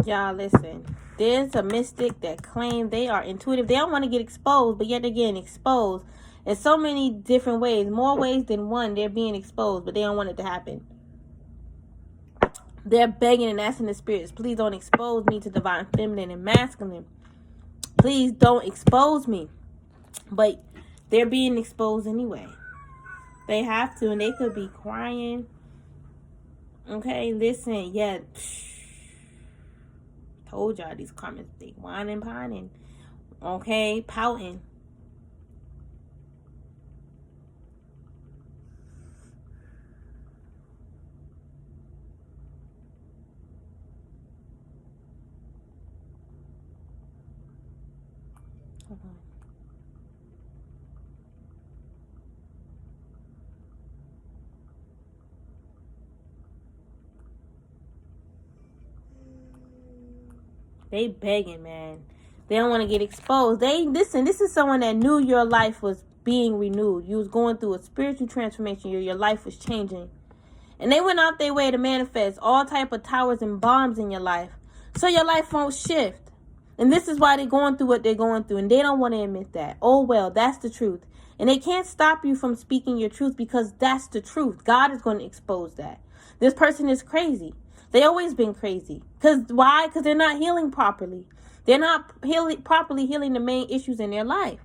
Y'all, listen. There's a mystic that claim they are intuitive. They don't want to get exposed, but yet they're getting exposed in so many different ways. More ways than one, they're being exposed, but they don't want it to happen. They're begging and asking the spirits, please don't expose me to divine feminine and masculine. Please don't expose me. But they're being exposed anyway. They have to, and they could be crying. Okay, listen, yeah. Told y'all these karmas, they whining, pining. Okay, pouting. Hold on. They begging, man. They don't want to get exposed. Listen, this is someone that knew your life was being renewed. You was going through a spiritual transformation. Your life was changing. And they went out their way to manifest all type of towers and bombs in your life. So your life won't shift. And this is why they're going through what they're going through. And they don't want to admit that. Oh, well, that's the truth. And they can't stop you from speaking your truth because that's the truth. God is going to expose that. This person is crazy. They always been crazy. Because why? Because they're not healing properly. They're not properly healing the main issues in their life.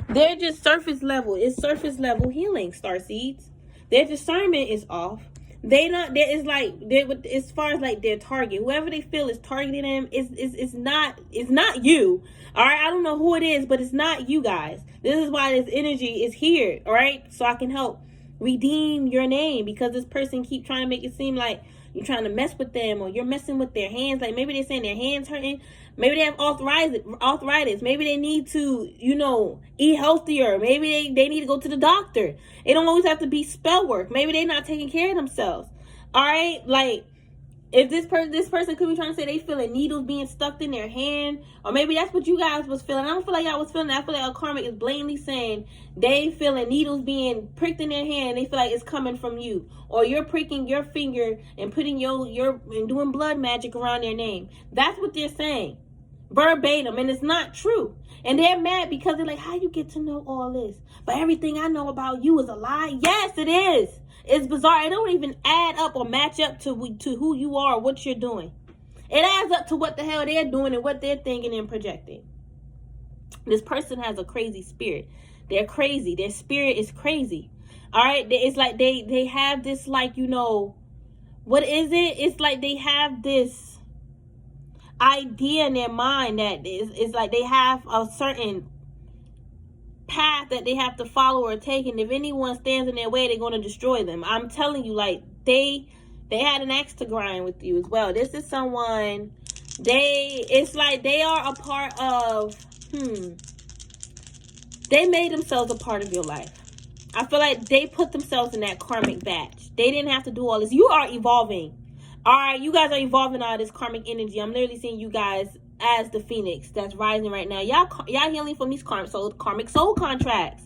They're just surface level. It's surface level healing, starseeds. Their discernment is off. It's like, as far as like their target, whoever they feel is targeting them, it's not you. All right, I don't know who it is, but it's not you guys. This is why this energy is here. All right, so I can help redeem your name, because this person keep trying to make it seem like you're trying to mess with them, or you're messing with their hands. Like maybe they're saying their hands hurting. Maybe they have arthritis. Maybe they need to, eat healthier. Maybe they need to go to the doctor. It don't always have to be spell work. Maybe they're not taking care of themselves. All right? Like, if this person could be trying to say they feeling needles being stuck in their hand, or maybe that's what you guys was feeling. I don't feel like y'all was feeling that. I feel like a karmic is blatantly saying they feeling needles being pricked in their hand. They feel like it's coming from you, or you're pricking your finger and putting and doing blood magic around their name. That's what they're saying, verbatim, and it's not true. And they're mad because they're like, how you get to know all this, but everything I know about you is a lie? Yes, it is. It's bizarre. It don't even add up or match up to who you are or what you're doing. It adds up to what the hell they're doing and what they're thinking and projecting. This person has a crazy spirit. They're crazy. Their spirit is crazy. All right? It's like they have this, like, what is it? It's like they have this idea in their mind that it's like they have a certain path that they have to follow or take, and if anyone stands in their way, they're going to destroy them. I'm telling you, like, they had an axe to grind with you as well. This is someone, it's like they are a part of, they made themselves a part of your life. I feel like they put themselves in that karmic batch. They didn't have to do all this. You are evolving. All right, you guys are evolving out of this karmic energy. I'm literally seeing you guys as the phoenix that's rising right now. Y'all healing from these karmic soul contracts.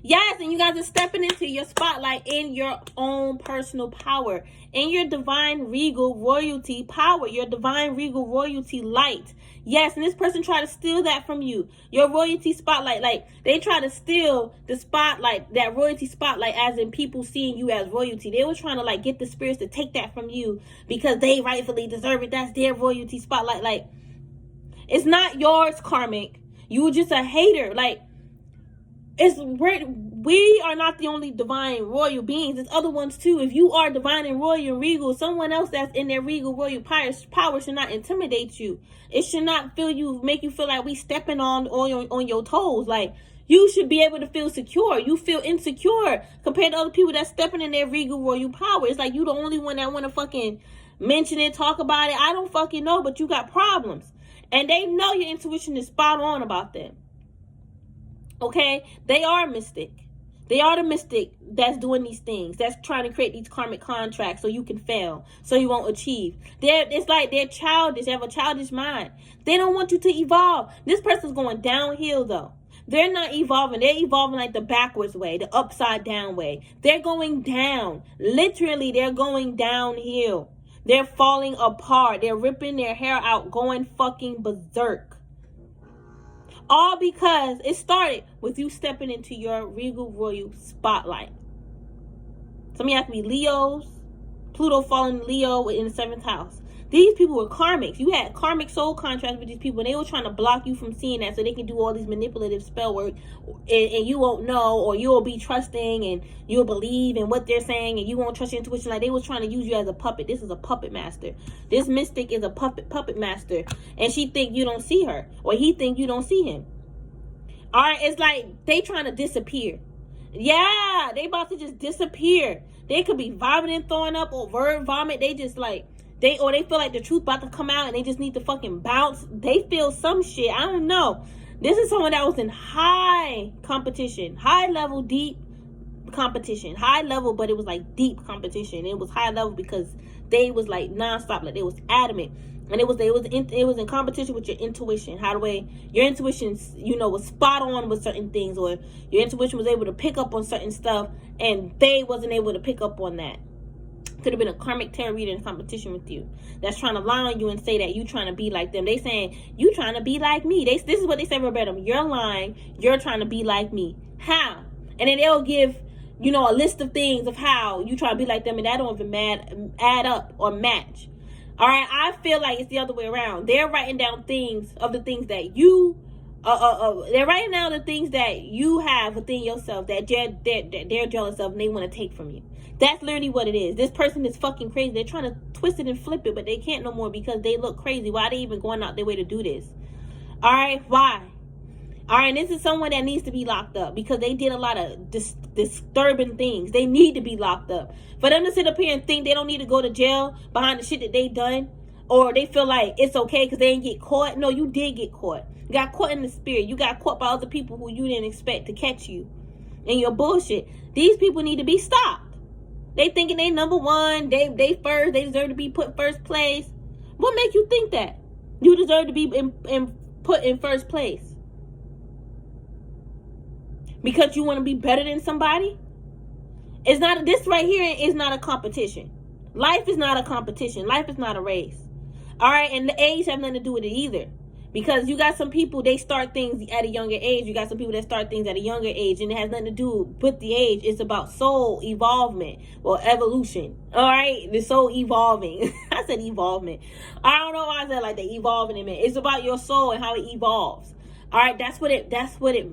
Yes, and you guys are stepping into your spotlight in your own personal power, in your divine regal royalty power, your divine regal royalty light. Yes, and this person tried to steal that from you, your royalty spotlight. Like, they try to steal the spotlight, that royalty spotlight, as in people seeing you as royalty. They were trying to, like, get the spirits to take that from you because they rightfully deserve it. That's their royalty spotlight. Like, it's not yours, karmic. You were just a hater. Like, we are not the only divine royal beings. There's other ones too. If you are divine and royal and regal, someone else that's in their regal royal power should not intimidate you. It should not make you feel like we stepping on your toes. Like, you should be able to feel secure. You feel insecure compared to other people that's stepping in their regal royal power. It's like you the only one that want to fucking mention it, talk about it. I don't fucking know, but you got problems. And they know your intuition is spot on about them. Okay? They are mystic. They are the mystic that's doing these things. That's trying to create these karmic contracts so you can fail. So you won't achieve. It's like they're childish. They have a childish mind. They don't want you to evolve. This person's going downhill though. They're not evolving. They're evolving like the backwards way. The upside down way. They're going down. Literally, they're going downhill. They're falling apart. They're ripping their hair out, going fucking berserk. All because it started with you stepping into your regal royal spotlight. Some of y'all can be Leos. Pluto falling Leo in the 7th house. These people were karmics. You had karmic soul contracts with these people, and they were trying to block you from seeing that so they can do all these manipulative spell work, and you won't know, or you'll be trusting, and you'll believe in what they're saying, and you won't trust your intuition. Like, they was trying to use you as a puppet. This is a puppet master. This mystic is a puppet master, and she think you don't see her, or he think you don't see him. All right, it's like they trying to disappear. Yeah, they about to just disappear. They could be vomiting, throwing up, or verb vomit. They just like, they feel like the truth about to come out and they just need to fucking bounce. They feel some shit. I don't know. This is someone that was in high competition, high level, deep competition. High level, but it was like deep competition. It was high level because they was like nonstop, like they was adamant. And it was in competition with your intuition. How the way your intuition, was spot on with certain things, or your intuition was able to pick up on certain stuff, and they wasn't able to pick up on that. Could have been a karmic tarot reader in competition with you that's trying to lie on you and say that you trying to be like them. They saying you trying to be like me. This is what they say verbatim. You're lying. You're trying to be like me. How? And then they'll give a list of things of how you try to be like them, and that don't even add up or match. All right, I feel like it's the other way around. They're writing down things of the things that you, they're writing down the things that you have within yourself that they're jealous of and they want to take from you. That's literally what it is. This person is fucking crazy. They're trying to twist it and flip it, but they can't no more because they look crazy. Why are they even going out their way to do this? All right, why? All right, this is someone that needs to be locked up because they did a lot of disturbing things. They need to be locked up. For them to sit up here and think they don't need to go to jail behind the shit that they done, or they feel like it's okay because they didn't get caught. No, you did get caught. You got caught in the spirit. You got caught by other people who you didn't expect to catch you in your bullshit. These people need to be stopped. They thinking they number one. They first. They deserve to be put first place. What make you think that you deserve to be put in first place? Because you want to be better than somebody? This right here is not a competition. Life is not a competition. Life is not a race. All right, and the age have nothing to do with it either. Because you got some people, they start things at a younger age. You got some people that start things at a younger age, and it has nothing to do with the age. It's about soul evolvement or evolution. All right, the soul evolving. I said evolvement. I don't know why I said like the evolving in it. It's about your soul and how it evolves. All right, that's what it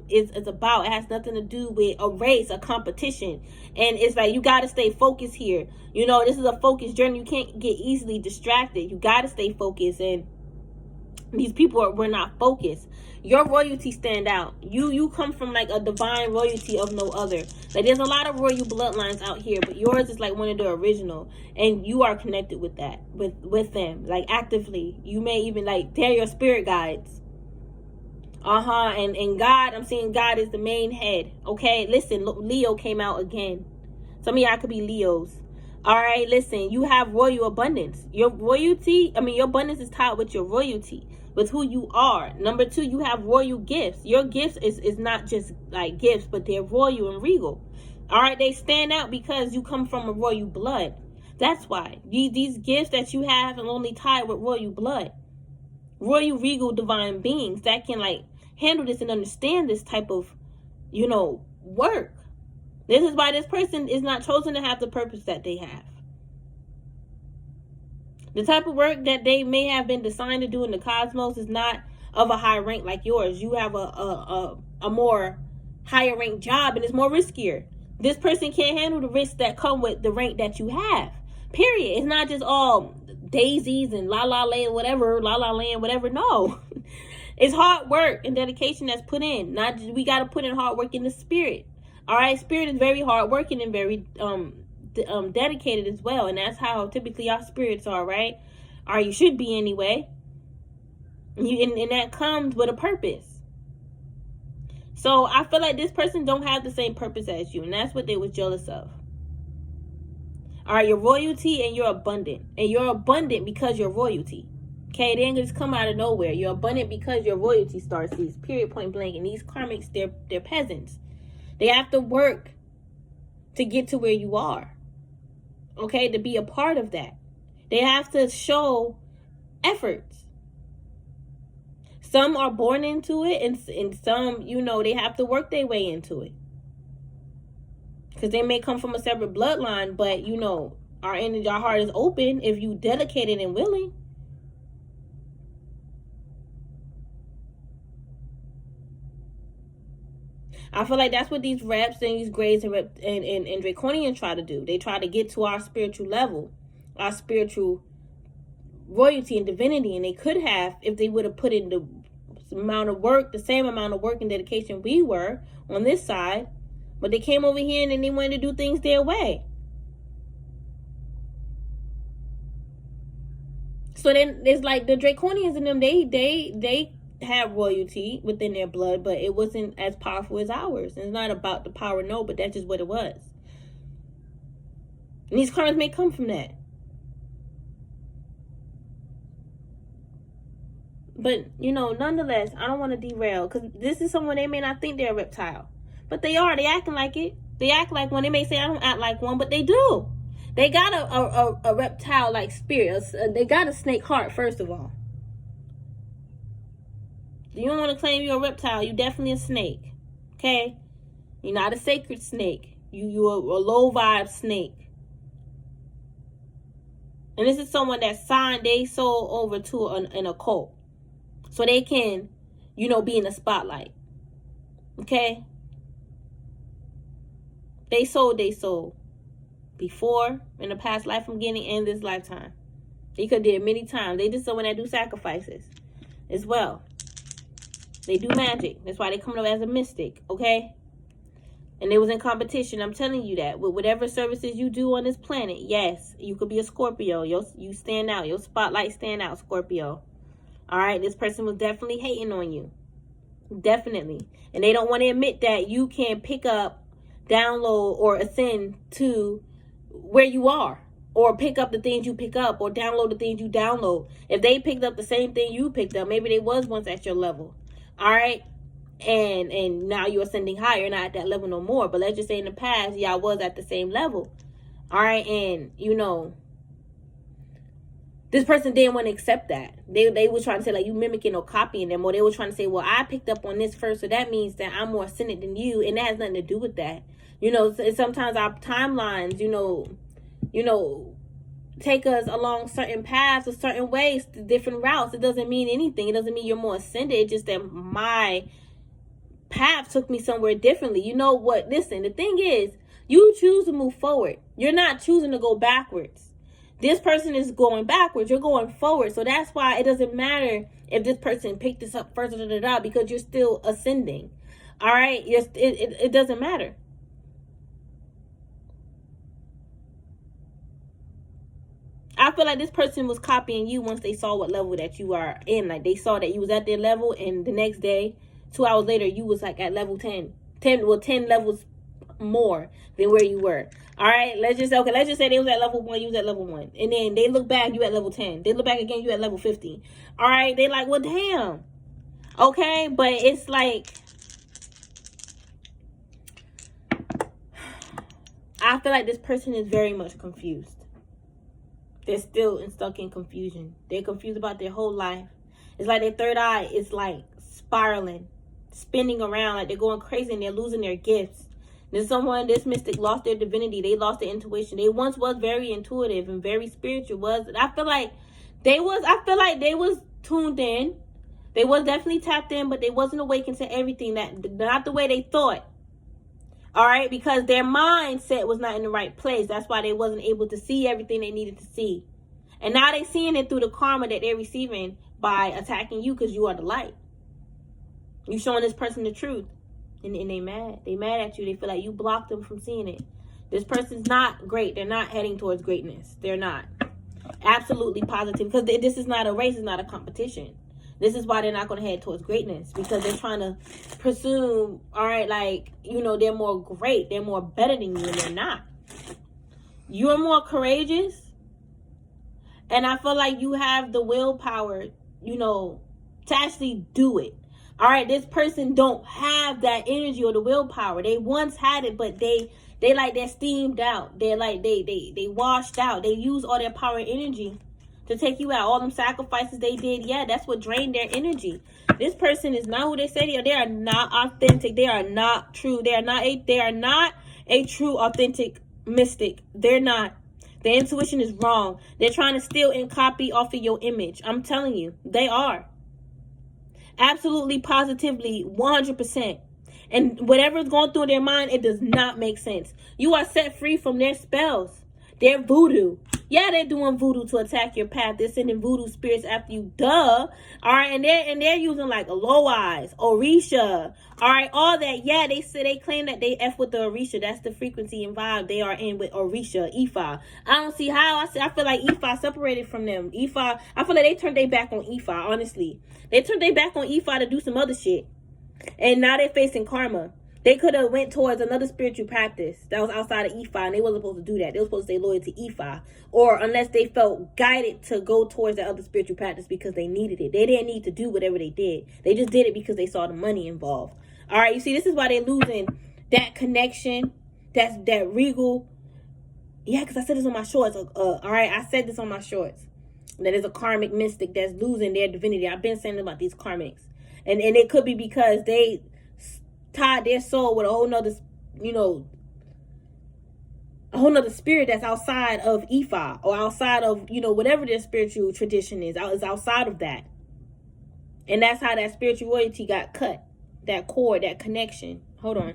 is about. It has nothing to do with a race, a competition. And it's like you got to stay focused here. This is a focused journey. You can't get easily distracted. You got to stay focused. And these people were not focused. Your royalty stand out. You come from like a divine royalty of no other. Like there's a lot of royal bloodlines out here, but yours is like one of the original, and you are connected with that, with them, like actively. You may even like they're your spirit guides. And God, I'm seeing God is the main head. Okay, listen, Leo came out again. Some of y'all could be Leos. All right, listen, you have royal abundance. Your abundance is tied with your royalty, with who you are. Number 2, you have royal gifts. Your gifts is not just like gifts, but they're royal and regal. All right, they stand out because you come from a royal blood. That's why these gifts that you have are only tied with royal blood. Royal, regal, divine beings that can like handle this and understand this type of, work. This is why this person is not chosen to have the purpose that they have. The type of work that they may have been designed to do in the cosmos is not of a high rank like yours. You have a more higher rank job, and it's more riskier. This person can't handle the risks that come with the rank that you have. Period. It's not just all daisies and la la land, whatever. No. It's hard work and dedication that's put in. We got to put in hard work in the spirit. All right, spirit is very hard working and very dedicated as well, and that's how typically our spirits are, right? Or you should be anyway. And that comes with a purpose. So I feel like this person don't have the same purpose as you, and that's what they was jealous of. All right, your royalty, and you're abundant, and you're abundant because you're royalty. Okay, they ain't just come out of nowhere. You're abundant because your royalty starts these, period, point blank. And these karmics, they're peasants. They have to work to get to where you are. Okay, to be a part of that. They have to show efforts. Some are born into it, and some, you know, they have to work their way into it. Because they may come from a separate bloodline, but, you know, our energy, our heart is open if you dedicated and willing. I feel like that's what these reps and these grades and draconians try to do. They try to get to our spiritual level, our spiritual royalty and divinity, and they could have if they would have put in the amount of work, the same amount of work and dedication we were on this side. But they came over here and then they wanted to do things their way. So then it's like the draconians in them, they have royalty within their blood, but it wasn't as powerful as ours. It's not about the power, no, but that's just what it was. And these karmas may come from that. But, you know, nonetheless, I don't want to derail, because this is someone, they may not think they're a reptile. But they are. They acting like it. They act like one. They may say, I don't act like one, but they do. They got a reptile-like spirit. They got a snake heart, first of all. You don't want to claim you're a reptile. You're definitely a snake. Okay? You're not a sacred snake. You're a low-vibe snake. And this is someone that signed their soul over to an occult. So they can, you know, be in the spotlight. Okay? They sold their soul before, in the past life from getting in this lifetime. They could have did it many times. They just someone that do sacrifices as well. They do magic. That's why they come up as a mystic, okay? And they was in competition. I'm telling you that. With whatever services you do on this planet, yes, you could be a Scorpio. You stand out. Your spotlight stand out, Scorpio. All right? This person was definitely hating on you. Definitely. And they don't want to admit that you can pick up, download, or ascend to where you are, or pick up the things you pick up, or download the things you download. If they picked up the same thing you picked up, maybe they was once at your level. All right, and now you're ascending higher, not at that level no more. But let's just say in the past, y'all was at the same level. All right, and you know, this person didn't want to accept that. They were trying to say like you mimicking or copying them, or they were trying to say, well, I picked up on this first, so that means that I'm more ascended than you, and that has nothing to do with that. You know, sometimes our timelines, you know, take us along certain paths or certain ways, different routes. It doesn't mean anything. It doesn't mean you're more ascended. It's just that my path took me somewhere differently. You know what? Listen, the thing is, you choose to move forward. You're not choosing to go backwards. This person is going backwards. You're going forward. So that's why it doesn't matter if this person picked this up first, because you're still ascending. All right? It doesn't matter. I feel like this person was copying you once they saw what level that you are in. Like, they saw that you was at their level, and the next day, 2 hours later, you was like at level 10 levels more than where you were. All right, let's just say they was at level 1, you was at level 1. And then they look back, you at level 10. They look back again, you at level 50. All right, they like, well, damn. Okay, but it's like, I feel like this person is very much confused. They're still stuck in confusion. They're confused about their whole life. It's like their third eye is like spiraling, spinning around, like they're going crazy and they're losing their gifts. This mystic lost their divinity. They lost their intuition. They once was very intuitive and very spiritual. I feel like they was tuned in. They was definitely tapped in, but they wasn't awakened to everything, not the way they thought. All right, because their mindset was not in the right place. That's why they wasn't able to see everything they needed to see. And now they're seeing it through the karma that they're receiving by attacking you, because you are the light. You showing this person the truth. And they mad. They mad at you. They feel like you blocked them from seeing it. This person's not great. They're not heading towards greatness. They're not. Absolutely positive. Because this is not a race. It's not a competition. This is why they're not going to head towards greatness, because they're trying to presume, all right, like, you know, they're more great, they're more better than you, and they're not. You're more courageous, and I feel like you have the willpower, you know, to actually do it. All right, this person don't have that energy or the willpower. They once had it, but they They like they're steamed out. They're like they washed out. They use all their power and energy to take you out. All them sacrifices they did, yeah, that's what drained their energy. This person is not who they say they are. They are not authentic. They are not true. They are not a true authentic mystic. They're not. Their intuition is wrong. They're trying to steal and copy off of your image. I'm telling you, they are. Absolutely, positively, 100%. And whatever is going through their mind, it does not make sense. You are set free from their spells. Their voodoo. Yeah, they're doing voodoo to attack your path. They're sending voodoo spirits after you. Duh. All right, and they're using like Alois, Orisha. All right, all that. Yeah, they claim that they F with the Orisha. That's the frequency and vibe they are in with Orisha, Ifa. I don't see how. I feel like Ifa separated from them. Ifa, I feel like they turned their back on Ifa, honestly. They turned their back on Ifa to do some other shit. And now they're facing karma. They could have went towards another spiritual practice that was outside of Ifa, and they wasn't supposed to do that. They were supposed to stay loyal to Ifa, or unless they felt guided to go towards that other spiritual practice because they needed it. They didn't need to do whatever they did. They just did it because they saw the money involved. All right, you see, this is why they're losing that connection. That's that regal. Yeah, because I said this on my shorts. All right, I said this on my shorts. That is a karmic mystic that's losing their divinity. I've been saying about these karmics, and it could be because they tied their soul with a whole nother, a whole nother spirit that's outside of Ifa, or outside of, whatever their spiritual tradition is outside of that. And that's how that spiritual royalty got cut. That cord, that connection. Hold on.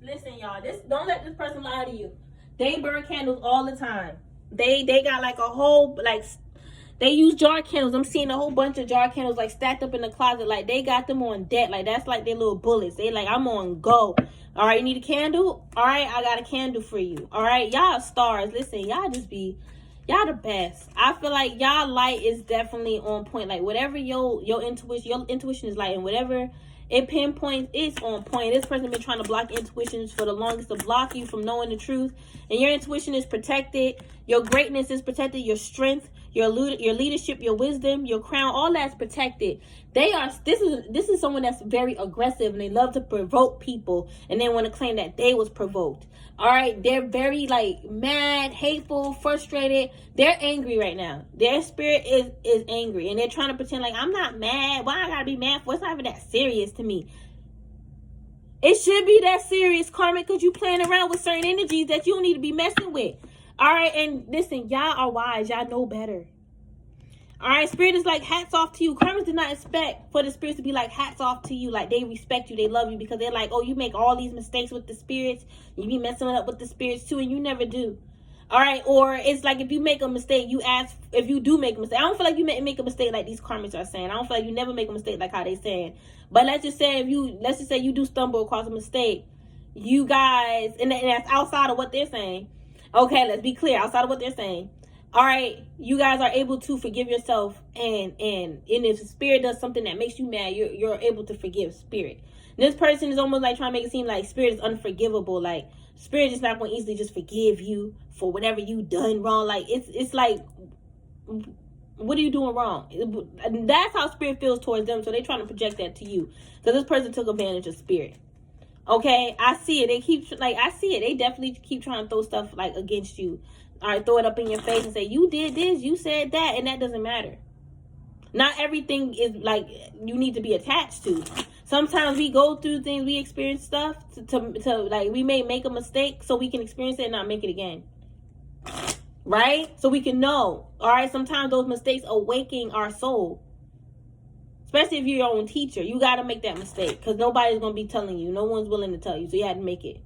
Listen, y'all, don't let this person lie to you. They burn candles all the time. They got like a whole, like, they use jar candles. I'm seeing a whole bunch of jar candles like stacked up in the closet. Like they got them on deck. Like that's like their little bullets. They like, I'm on go. All right, you need a candle? All right, I got a candle for you. All right, y'all stars. Listen, y'all y'all the best. I feel like y'all light is definitely on point. Like whatever your intuition is like, and whatever it pinpoints, it's on point. This person been trying to block intuitions for the longest, to block you from knowing the truth. And your intuition is protected. Your greatness is protected. Your strength, your leadership, your wisdom, your crown, all that's protected. This is someone that's very aggressive, and they love to provoke people, and they want to claim that they was provoked. All right, they're very like mad, hateful, frustrated. They're angry right now. Their spirit is angry, and they're trying to pretend like, I'm not mad. Why I gotta be mad for? It's not even that serious to me. It should be that serious, karmic, because you playing around with certain energies that you don't need to be messing with. All right, and listen, y'all are wise. Y'all know better. All right, spirit is like, hats off to you. Karmic did not expect for the spirits to be like, hats off to you. Like, they respect you. They love you because they're like, oh, you make all these mistakes with the spirits. You be messing up with the spirits too, and you never do. All right, or it's like if you make a mistake, you ask if you do make a mistake. I don't feel like you make a mistake like these karmics are saying. I don't feel like you never make a mistake like how they saying. But let's just say you do stumble across a mistake. You guys, and that's outside of what they're saying. Okay, let's be clear. Outside of what they're saying. All right, you guys are able to forgive yourself, and if the spirit does something that makes you mad, you're able to forgive spirit. And this person is almost like trying to make it seem like spirit is unforgivable. Like spirit is not going to easily just forgive you for whatever you done wrong. Like it's like, what are you doing wrong? That's how spirit feels towards them. So they're trying to project that to you because this person took advantage of spirit. Okay, I see it. I see it. They definitely keep trying to throw stuff like against you. All right, throw it up in your face and say, you did this, you said that, and that doesn't matter. Not everything is like you need to be attached to. Sometimes we go through things, we experience stuff to like, we may make a mistake so we can experience it and not make it again. Right? So we can know. All right, sometimes those mistakes awaken our soul. Especially if you're your own teacher. You got to make that mistake because nobody's going to be telling you. No one's willing to tell you. So you had to make it.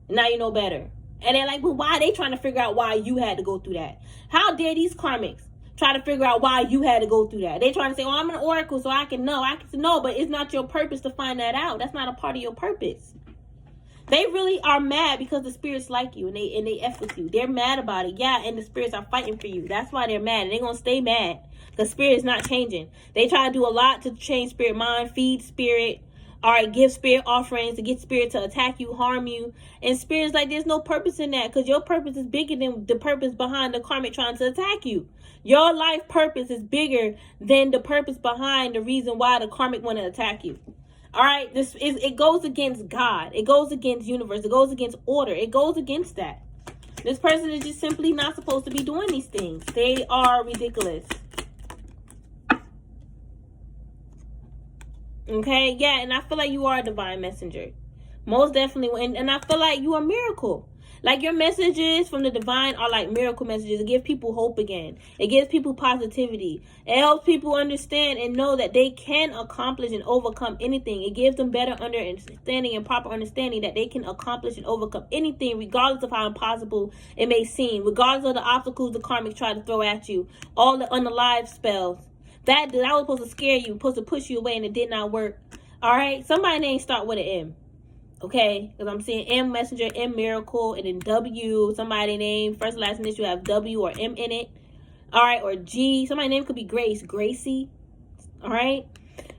And now you know better. And they're like, well, why are they trying to figure out why you had to go through that? How dare these karmics try to figure out why you had to go through that? They trying to say, well, I'm an oracle so I can know. I can know, but it's not your purpose to find that out. That's not a part of your purpose. They really are mad because the spirits like you and they F with you. They're mad about it. Yeah, and the spirits are fighting for you. That's why they're mad. And they're going to stay mad because spirit is not changing. They try to do a lot to change spirit mind, feed spirit, All right, give spirit offerings to get spirit to attack you, harm you. And spirit's like, there's no purpose in that, because your purpose is bigger than the purpose behind the karmic trying to attack you. Your life purpose is bigger than the purpose behind the reason why the karmic want to attack you. All right, it goes against God. It goes against universe. It goes against order. It goes against that. This person is just simply not supposed to be doing these things. They are ridiculous. Okay, yeah, and I feel like you are a divine messenger. Most definitely. And I feel like you are a miracle. Like, your messages from the divine are like miracle messages. It gives people hope again. It gives people positivity. It helps people understand and know that they can accomplish and overcome anything. It gives them better understanding and proper understanding that they can accomplish and overcome anything, regardless of how impossible it may seem, regardless of the obstacles the karmic try to throw at you, all the unalive spells. That was supposed to scare you, supposed to push you away, and it did not work. All right? Somebody name start with an M. Okay? Because I'm seeing M messenger, M miracle, and then W. Somebody name, first and last initial have W or M in it. All right? Or G. Somebody's name could be Grace, Gracie. All right?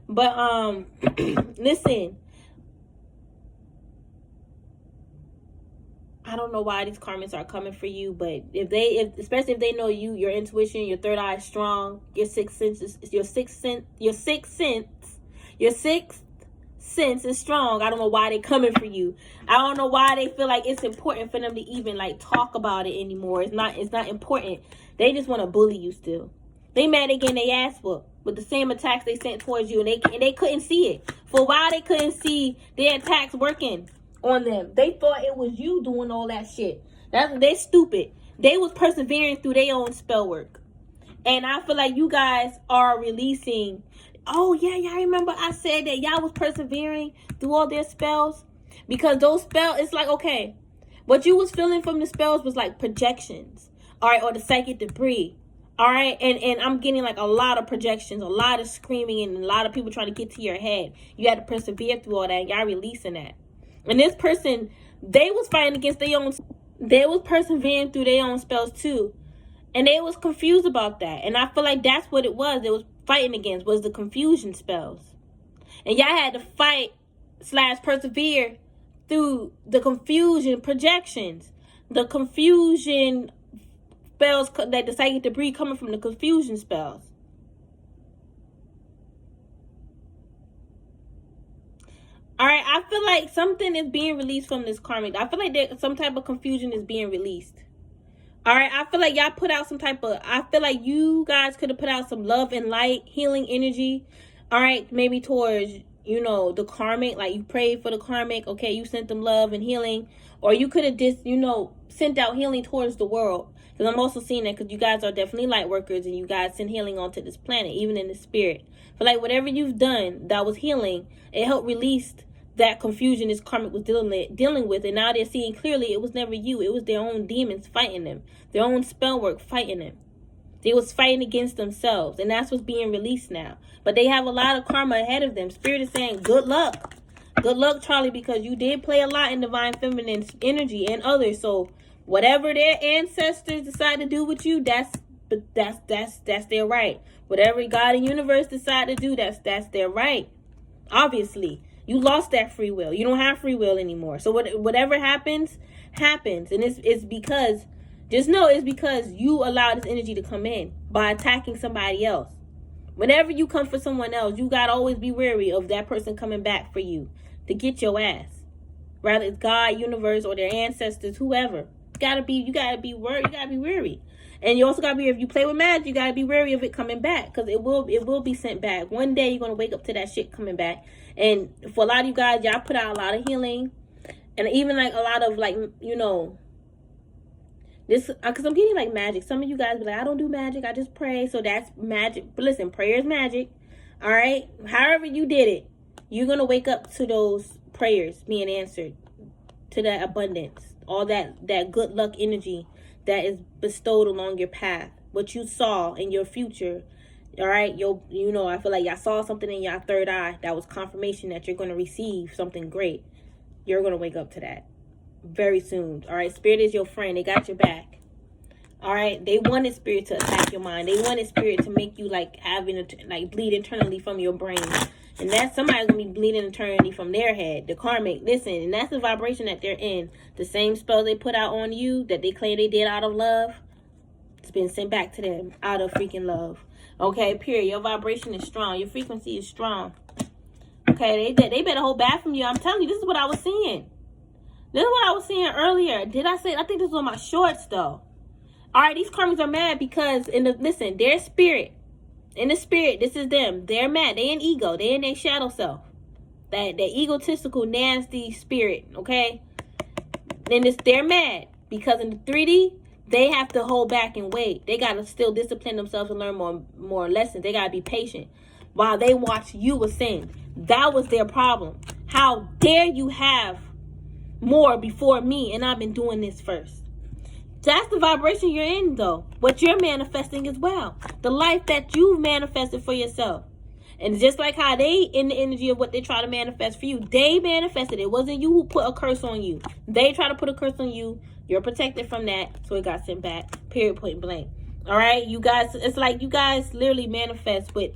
But, listen. I don't know why these karmics are coming for you, but especially if they know you, your intuition, your third eye is strong, your sixth sense is strong. I don't know why they coming for you. I don't know why they feel like it's important for them to even like talk about it anymore. It's not important. They just want to bully you still. They mad again, they ass whooped with the same attacks they sent towards you, and they couldn't see it. For a while they couldn't see their attacks working on them. They thought it was you doing all that shit. They stupid. They was persevering through their own spell work. And I feel like you guys are releasing. Oh yeah, y'all remember I said that y'all was persevering through all their spells? Because those spells, it's like, okay, what you was feeling from the spells was like projections. All right, or the psychic debris. All right, and I'm getting like a lot of projections, a lot of screaming, and a lot of people trying to get to your head. You had to persevere through all that, and y'all releasing that. And this person, they was fighting against their own, they was persevering through their own spells too. And they was confused about that. And I feel like that's what it was. They was fighting against, was the confusion spells. And y'all had to fight / persevere through the confusion projections. The confusion spells, that the psychic debris coming from the confusion spells. All right, I feel like something is being released from this karmic. I feel like some type of confusion is being released. All right, I feel like y'all put out some type of, I feel like you guys could have put out some love and light, healing energy. All right, maybe towards, you know, the karmic, like you prayed for the karmic. Okay, you sent them love and healing. Or you could have just, you know, sent out healing towards the world. Because I'm also seeing that because you guys are definitely light workers and you guys send healing onto this planet, even in the spirit. But like whatever you've done that was healing, it helped release that confusion this karmic was dealing with, and now they're seeing clearly it was never you. It was their own demons fighting them, their own spell work fighting them. They was fighting against themselves, and that's what's being released now. But they have a lot of karma ahead of them. Spirit is saying good luck, Charlie, because you did play a lot in divine feminine energy and others. So whatever their ancestors decide to do with you, that's their right. Whatever God and universe decide to do, that's their right. Obviously. You lost that free will. You don't have free will anymore. So whatever happens, happens. And it's because, just know it's because you allow this energy to come in by attacking somebody else. Whenever you come for someone else, you got to always be wary of that person coming back for you to get your ass. Rather it's God, universe, or their ancestors, whoever. You gotta be wary. And you also gotta be, if you play with magic, you gotta be wary of it coming back, because it will be sent back. One day you're gonna wake up to that shit coming back. And for a lot of you guys, y'all put out a lot of healing, and even like a lot of like, you know, this, because I'm getting like magic. Some of you guys be like, I don't do magic, I just pray. So that's magic. But listen, prayer is magic. All right, however you did it, you're gonna wake up to those prayers being answered, to that abundance, all that good luck energy that is bestowed along your path, what you saw in your future. All right, you know, I feel like y'all saw something in your third eye that was confirmation that you're going to receive something great. You're going to wake up to that very soon. All right, spirit is your friend. They got your back. All right, they wanted spirit to attack your mind. They wanted spirit to make you like bleed internally from your brain. And that's somebody's going to be bleeding eternity from their head. The karmic. Listen, and that's the vibration that they're in. The same spell they put out on you that they claim they did out of love. It's been sent back to them out of freaking love. Okay, period. Your vibration is strong. Your frequency is strong. Okay, they better hold back from you. I'm telling you, this is what I was seeing. This is what I was seeing earlier. Did I say? I think this was on my shorts, though. All right, these karmics are mad because, listen, their spirit, in the spirit, this is them. They're mad. They in ego. They in their shadow self. That egotistical, nasty spirit, okay? And they're mad because in the 3D, they have to hold back and wait. They got to still discipline themselves and learn more lessons. They got to be patient while they watch you ascend. That was their problem. How dare you have more before me, and I've been doing this first. That's the vibration you're in, though. What you're manifesting as well. The life that you've manifested for yourself. And just like how they in the energy of what they try to manifest for you, they manifested it. It wasn't you who put a curse on you. They try to put a curse on you. You're protected from that, so it got sent back. Period, point blank. All right, you guys, it's like you guys literally manifest with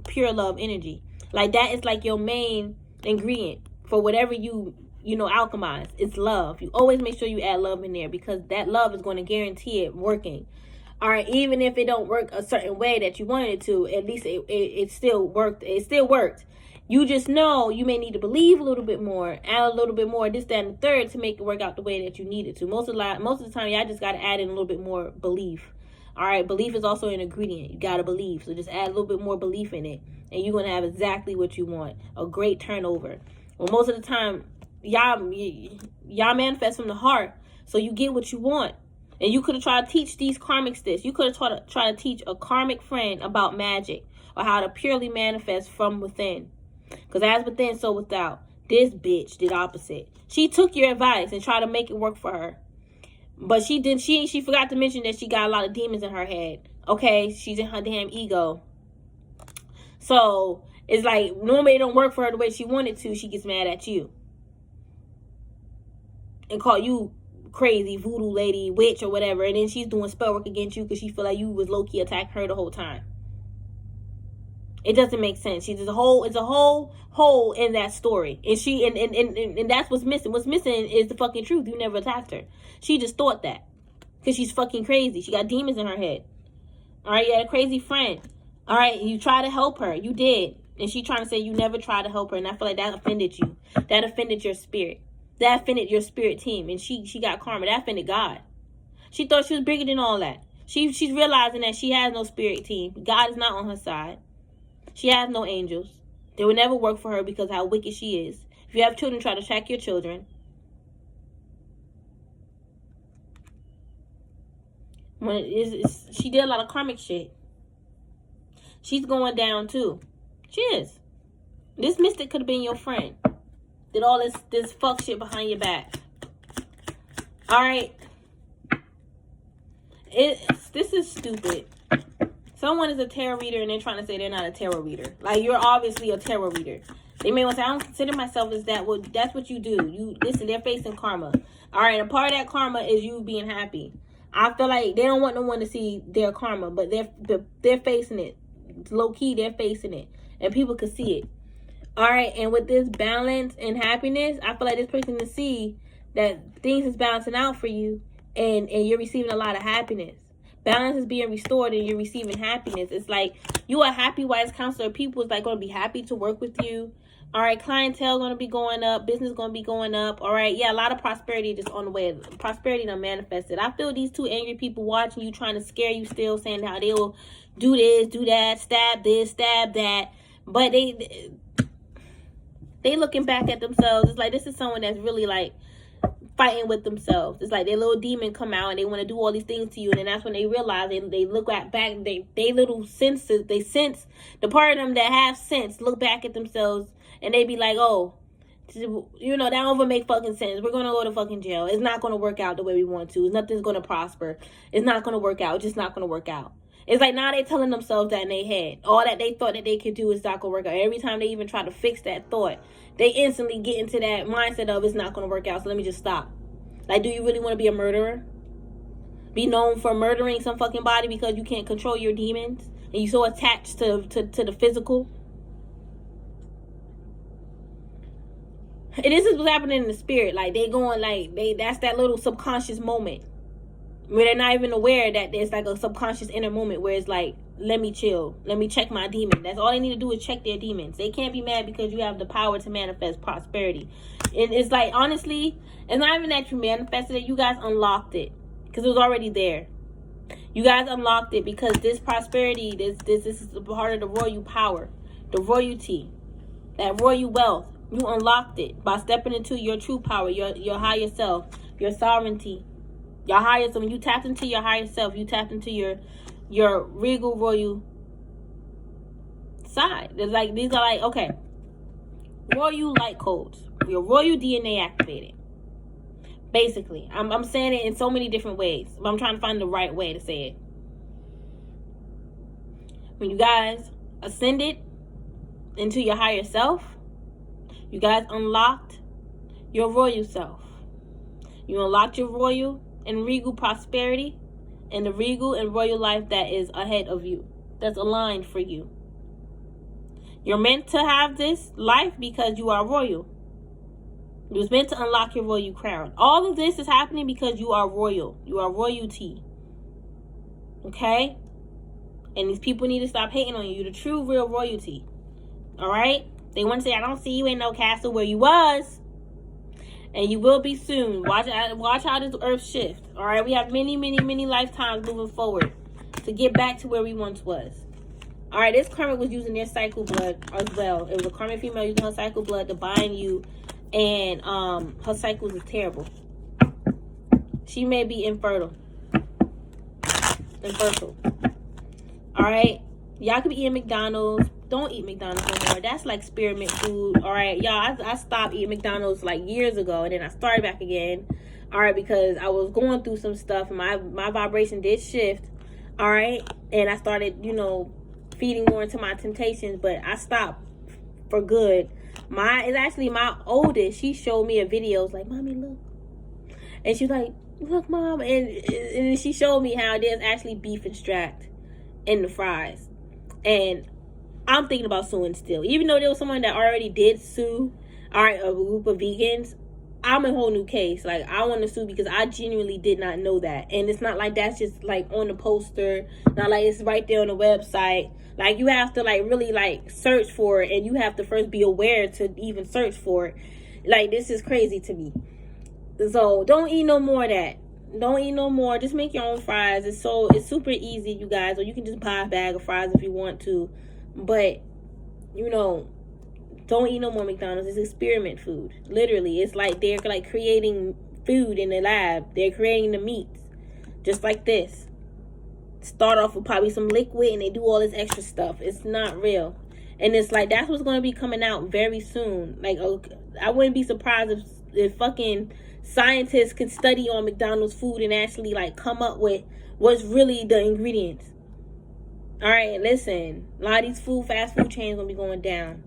pure love energy. Like that is like your main ingredient for whatever you alchemize. It's love. You always make sure you add love in there because that love is going to guarantee it working. All right, even if it don't work a certain way that you wanted it to, at least it still worked. It still worked. You just know you may need to believe a little bit more, add a little bit more, this, that, and the third to make it work out the way that you need it to. Most of the time, y'all just got to add in a little bit more belief. All right, belief is also an ingredient. You got to believe. So just add a little bit more belief in it, and you're going to have exactly what you want, a great turnover. Well, most of the time, y'all manifest from the heart, so you get what you want. And you could have tried to teach these karmics this. You could have tried to teach a karmic friend about magic or how to purely manifest from within. Because as within, so without. This bitch did opposite. She took your advice and tried to make it work for her. But she forgot to mention that she got a lot of demons in her head. Okay, she's in her damn ego. So it's like normally it don't work for her the way she wanted to. She gets mad at you and call you crazy voodoo lady, witch, or whatever. And then she's doing spell work against you because she feel like you was low-key attacking her the whole time. It doesn't make sense. It's a whole hole in that story. And that's what's missing. What's missing is the fucking truth. You never attacked her. She just thought that. Because she's fucking crazy. She got demons in her head. Alright, you had a crazy friend. Alright, you tried to help her. You did. And she trying to say you never tried to help her. And I feel like that offended you. That offended your spirit. That offended your spirit team. And she got karma. That offended God. She thought she was bigger than all that. She's realizing that she has no spirit team. God is not on her side. She has no angels. They will never work for her because of how wicked she is. If you have children, try to track your children. She did a lot of karmic shit. She's going down too. She is. This mystic could have been your friend. Did all this fuck shit behind your back. Alright. This is stupid. Someone is a tarot reader and they're trying to say they're not a tarot reader. Like, you're obviously a tarot reader. They may want to say, I don't consider myself as that. Well, that's what you do. Listen, they're facing karma. All right, and part of that karma is you being happy. I feel like they don't want no one to see their karma, but they're facing it. Low key, they're facing it. And people can see it. All right, and with this balance and happiness, I feel like this person can see that things is balancing out for you and you're receiving a lot of happiness. Balance is being restored and you're receiving happiness. It's like you are happy wise counselor. People is like going to be happy to work with you. All right, clientele going to be going up. Business going to be going up. All right, yeah, a lot of prosperity just on the way. Prosperity done manifested. I feel these two angry people watching you, trying to scare you still, saying how they will do this, do that, stab this, stab that. But they looking back at themselves. It's like this is someone that's really like fighting with themselves. It's like their little demon come out and they want to do all these things to you, and then that's when they realize they look back they little senses, they sense, the part of them that have sense look back at themselves and they be like, oh, you know, that don't even make fucking sense. We're gonna go to fucking jail. It's not gonna work out the way we want to. Nothing's gonna prosper. It's not gonna work out. It's just not gonna work out. It's like now they telling themselves that in their head. All that they thought that they could do is not gonna work out. Every time they even try to fix that thought, they instantly get into that mindset of it's not gonna work out, so let me just stop. Like, do you really want to be a murderer? Be known for murdering some fucking body because you can't control your demons? And you're so attached to the physical? And this is what's happening in the spirit. Like, they going, like, that's that little subconscious moment where they're not even aware that there's like a subconscious inner moment where it's like, let me chill, let me check my demon. That's all they need to do is check their demons. They can't be mad because you have the power to manifest prosperity. And it's like, honestly, it's not even that you manifested it, you guys unlocked it because it was already there. You guys unlocked it because this prosperity, this is part of the royal power, the royalty, that royal wealth. You unlocked it by stepping into your true power, your higher self, your sovereignty, your higher self. When you tapped into your higher self, you tapped into your regal royal side. There's like, these are like, okay, royal light codes, your royal DNA activated. Basically, I'm saying it in so many different ways, but I'm trying to find the right way to say it. When you guys ascended into your higher self, you guys unlocked your royal self. You unlocked your royal and regal prosperity and the regal and royal life that is ahead of you, that's aligned for you. You're meant to have this life because you are royal. You was meant to unlock your royal crown. All of this is happening because you are royal. You are royalty. Okay? And these people need to stop hating on you. You're the true, real royalty. Alright? They want to say, I don't see you in no castle where you was. And you will be soon. Watch how this earth shift. Alright? We have many, many, many lifetimes moving forward to get back to where we once was. Alright, this karmic was using their cycle blood as well. It was a karmic female using her cycle blood to bind you. And her cycles is terrible. She may be infertile. Alright? Y'all could be eating McDonald's. Don't eat McDonald's no more. That's like spearmint food. Alright, y'all, I stopped eating McDonald's like years ago. And then I started back again. Alright, because I was going through some stuff. And my vibration did shift. Alright? And I started, you know, feeding more into my temptations. But I stopped for good. It's actually my oldest. She showed me a video. It's like, Mommy, look. And she's like, look, Mom. And she showed me how there's actually beef extract in the fries. And I'm thinking about suing still. Even though there was someone that already did sue, a group of vegans, I'm a whole new case. Like, I want to sue because I genuinely did not know that. And it's not like that's just like on the poster. Not like it's right there on the website. Like, you have to like really like search for it, and you have to first be aware to even search for it. Like, this is crazy to me. So don't eat no more of that. Don't eat no more. Just make your own fries. It's super easy, you guys. Or you can just buy a bag of fries if you want to. But, you know, don't eat no more McDonald's. It's experiment food. Literally, it's like they're like creating food in the lab. They're creating the meats, just like this. Start off with probably some liquid and they do all this extra stuff. It's not real. And it's like, that's what's going to be coming out very soon. Like, I wouldn't be surprised if fucking scientists could study on McDonald's food and actually like come up with what's really the ingredients. All right, listen, a lot of these fast food chains going to be going down.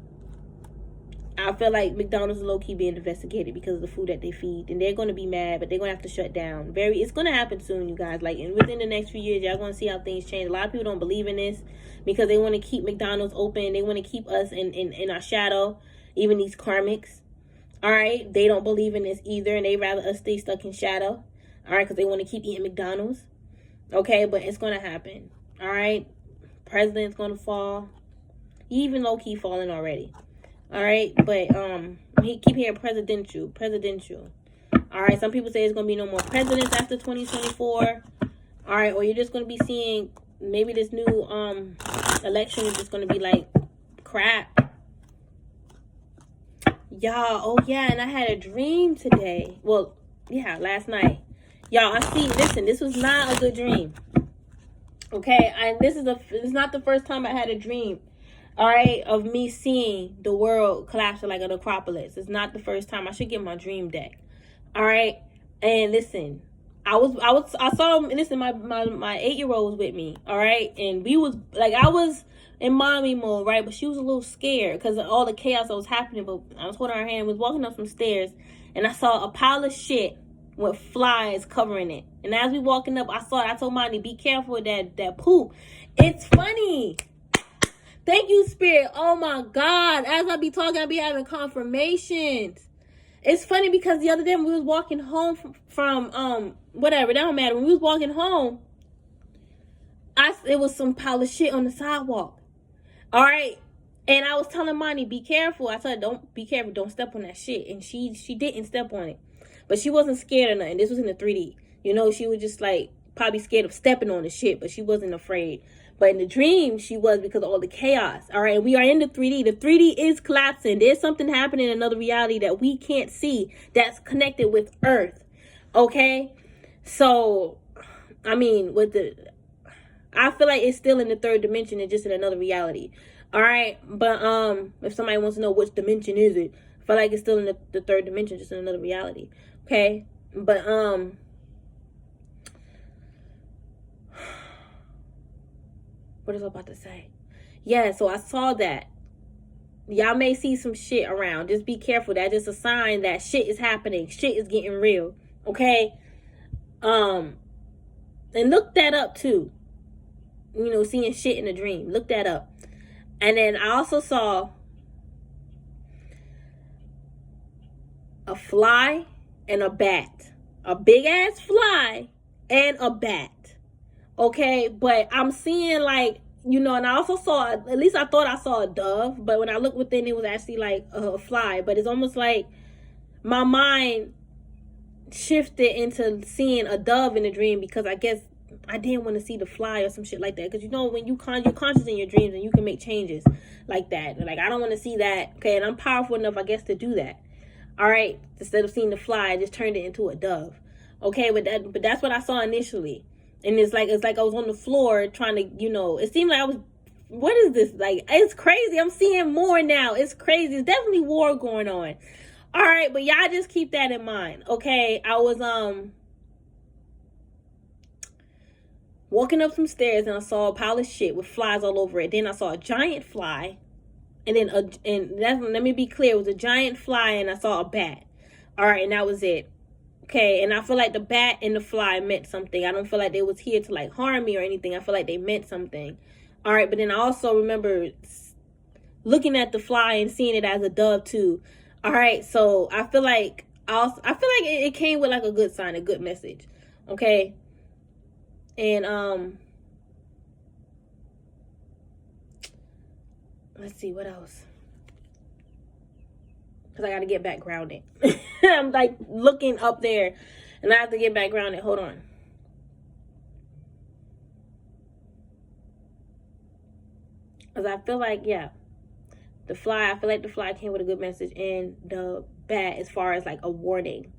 I feel like McDonald's is low-key being investigated because of the food that they feed. And they're going to be mad, but they're going to have to shut down. It's going to happen soon, you guys. Like, within the next few years, y'all going to see how things change. A lot of people don't believe in this because they want to keep McDonald's open. They want to keep us in our shadow, even these karmics. All right? They don't believe in this either, and they rather us stay stuck in shadow. All right? Because they want to keep eating McDonald's. Okay? But it's going to happen. All right? President's going to fall. He even low-key falling already. All right, but he keep hearing presidential. All right, some people say it's gonna be no more presidents after 2024. All right, or you're just gonna be seeing maybe this new election is just gonna be like crap. Y'all, oh yeah, and I had a dream today. Well, yeah, last night. Y'all, listen, this was not a good dream. Okay, and it's not the first time I had a dream. All right, of me seeing the world collapse like an Acropolis. It's not the first time. I should get my dream deck. All right, and listen, I saw him. Listen, my 8-year-old was with me. All right, and we was like, I was in mommy mode, right? But she was a little scared because of all the chaos that was happening. But I was holding her hand, was walking up some stairs, and I saw a pile of shit with flies covering it. And as we walking up, I told Mommy, be careful with that poop. It's funny. Thank you, Spirit. Oh, my God. As I be talking, I be having confirmations. It's funny because the other day when we was walking home from whatever, that don't matter. When we was walking home, it was some pile of shit on the sidewalk. All right. And I was telling Monty, be careful. I said, don't be careful. Don't step on that shit. And she didn't step on it. But she wasn't scared of nothing. This was in the 3D. You know, she was just like probably scared of stepping on the shit, but she wasn't afraid. But in the dream, she was, because of all the chaos. All right. We are in the 3D. The 3D is collapsing. There's something happening in another reality that we can't see that's connected with Earth. Okay. So, I mean, I feel like it's still in the 3rd dimension and just in another reality. All right, but if somebody wants to know which dimension is it, I feel like it's still in the 3rd dimension, just in another reality. Okay, but what was I about to say? Yeah, so I saw that. Y'all may see some shit around. Just be careful. That's just a sign that shit is happening. Shit is getting real. Okay, and look that up too. You know, seeing shit in a dream. Look that up. And then I also saw a fly and a bat. A big ass fly and a bat. Okay, but I'm seeing like, you know, and I also saw, at least I thought I saw a dove, but when I looked within, it was actually like a fly. But it's almost like my mind shifted into seeing a dove in a dream, because I guess I didn't want to see the fly or some shit like that. Because, you know, when you're conscious in your dreams and you can make changes like that. Like, I don't want to see that. Okay, and I'm powerful enough, I guess, to do that. All right, instead of seeing the fly, I just turned it into a dove. Okay, but that's what I saw initially. And it's like I was on the floor trying to, you know, it seemed like I was, what is this? Like, it's crazy. I'm seeing more now. It's crazy. It's definitely war going on. All right, but y'all just keep that in mind. Okay, I was walking up some stairs and I saw a pile of shit with flies all over it. Then I saw a giant fly, and then let me be clear, it was a giant fly, and I saw a bat. All right, and that was it. Okay, and I feel like the bat and the fly meant something. I don't feel like they was here to like harm me or anything. I feel like they meant something. All right, but then I also remember looking at the fly and seeing it as a dove too. All right, so I feel like it came with like a good sign, a good message. Okay. And let's see what else, because I got to get back grounded. I'm like looking up there and I have to get back grounded. Hold on. Because I feel like, yeah, I feel like the fly came with a good message, and the bat as far as like a warning.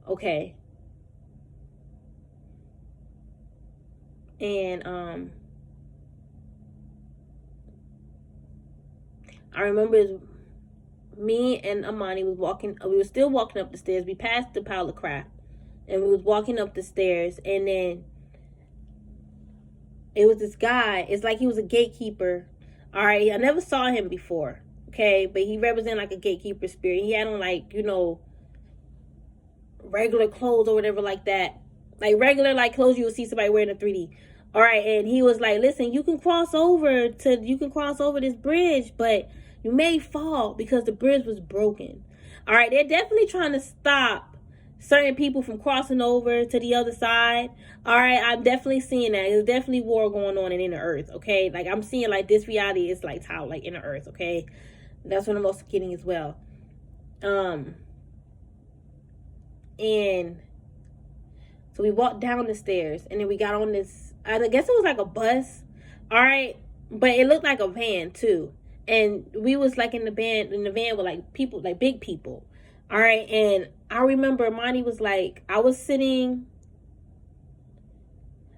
Okay. And I remember me and Amani was walking. We were still walking up the stairs. We passed the pile of crap, and we was walking up the stairs. And then it was this guy. It's like he was a gatekeeper. All right, I never saw him before. Okay, but he represented like a gatekeeper spirit. He had on like, you know, regular clothes or whatever like that, like regular like clothes you would see somebody wearing a 3D. All right, and he was like, listen, you can cross over this bridge, but you may fall because the bridge was broken. All right, they're definitely trying to stop certain people from crossing over to the other side. All right, I'm definitely seeing that. There's definitely war going on in the earth. Okay, like I'm seeing like this reality is like how like in the earth. Okay, that's what I'm also getting as well. And so we walked down the stairs, and then we got on this, I guess it was like a bus. All right, but it looked like a van too. And we was like in the van with like people, like big people. All right, and I remember Monty was like, I was sitting,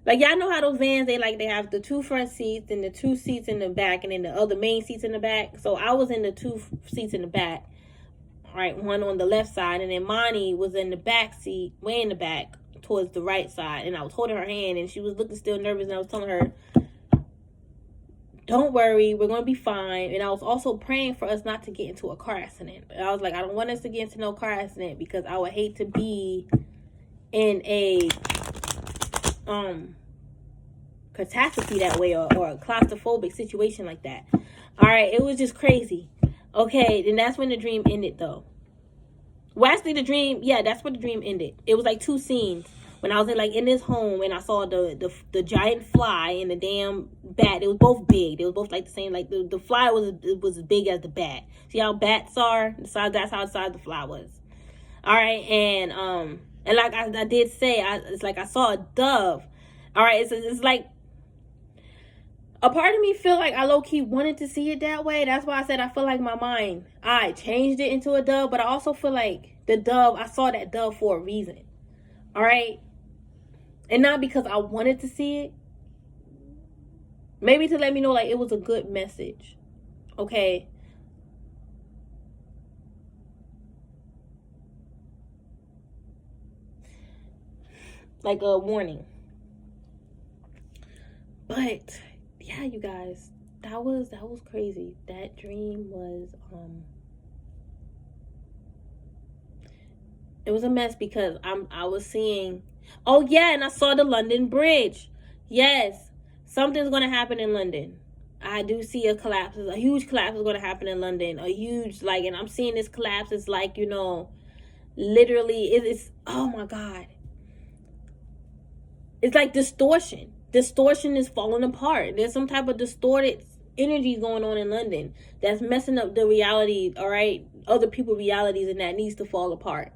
like, y'all know how those vans, they have the 2 front seats and the 2 seats in the back, and then the other main seats in the back. So I was in the 2 seats in the back. All right, one on the left side, and then Monty was in the back seat, way in the back, towards the right side. And I was holding her hand, and she was looking still nervous, and I was telling her, don't worry, we're going to be fine. And I was also praying for us not to get into a car accident. I was like, I don't want us to get into no car accident, because I would hate to be in a catastrophe that way, or a claustrophobic situation like that. All right, it was just crazy. Okay, then that's when the dream ended though. Well, actually, the dream, yeah, that's where the dream ended. It was like 2 scenes. When I was in this home and I saw the giant fly and the damn bat. It was both big. They was both like the same. Like the fly was as big as the bat. See how bats are? The size, that's how the size the fly was. All right, and like I did say, it's like I saw a dove. All right, it's like a part of me feel like I low-key wanted to see it that way. That's why I said I feel like my mind, I changed it into a dove. But I also feel like the dove, I saw that dove for a reason. All right? And not because I wanted to see it. Maybe to let me know like it was a good message. Okay? Like a warning. But yeah, you guys, that was crazy. That dream was it was a mess because I was seeing, oh yeah, and I saw the London Bridge. Yes, something's gonna happen in London. I do see a collapse. A huge collapse is gonna happen in London. A huge, like, and I'm seeing this collapse. It's like, you know, literally, it's oh my God. It's like distortion. Distortion is falling apart. There's some type of distorted energy going on in London that's messing up the reality, all right? Other people's realities, and that needs to fall apart.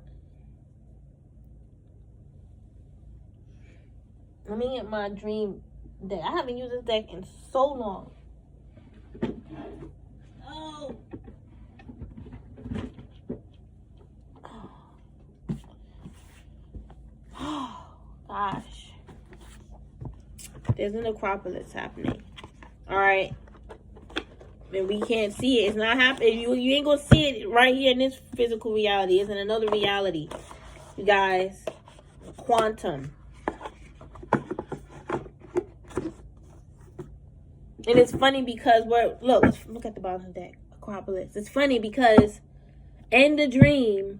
Let me get my dream deck. I haven't used this deck in so long. Oh gosh. There's an Acropolis happening. All right. And we can't see it. It's not happening. You ain't gonna see it right here in this physical reality. It's in another reality. You guys. Quantum. And it's funny because look at the bottom of the deck. Acropolis. It's funny because in the dream,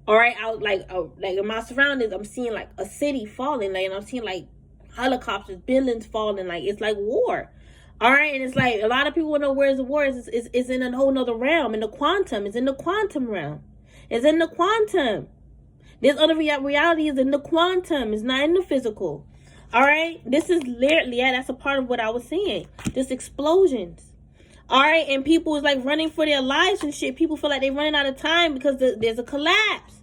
all right, out like in my surroundings, I'm seeing like a city falling, like, and I'm seeing like helicopters, buildings falling, like it's like war. All right, and it's like a lot of people know where's the war is in a whole nother realm. In the quantum, it's in the quantum realm. It's in the quantum. This other reality is in the quantum. It's not in the physical. All right, this is literally, yeah, that's a part of what I was seeing. Just explosions. All right, and people is like running for their lives and shit. People feel like they're running out of time because there's a collapse.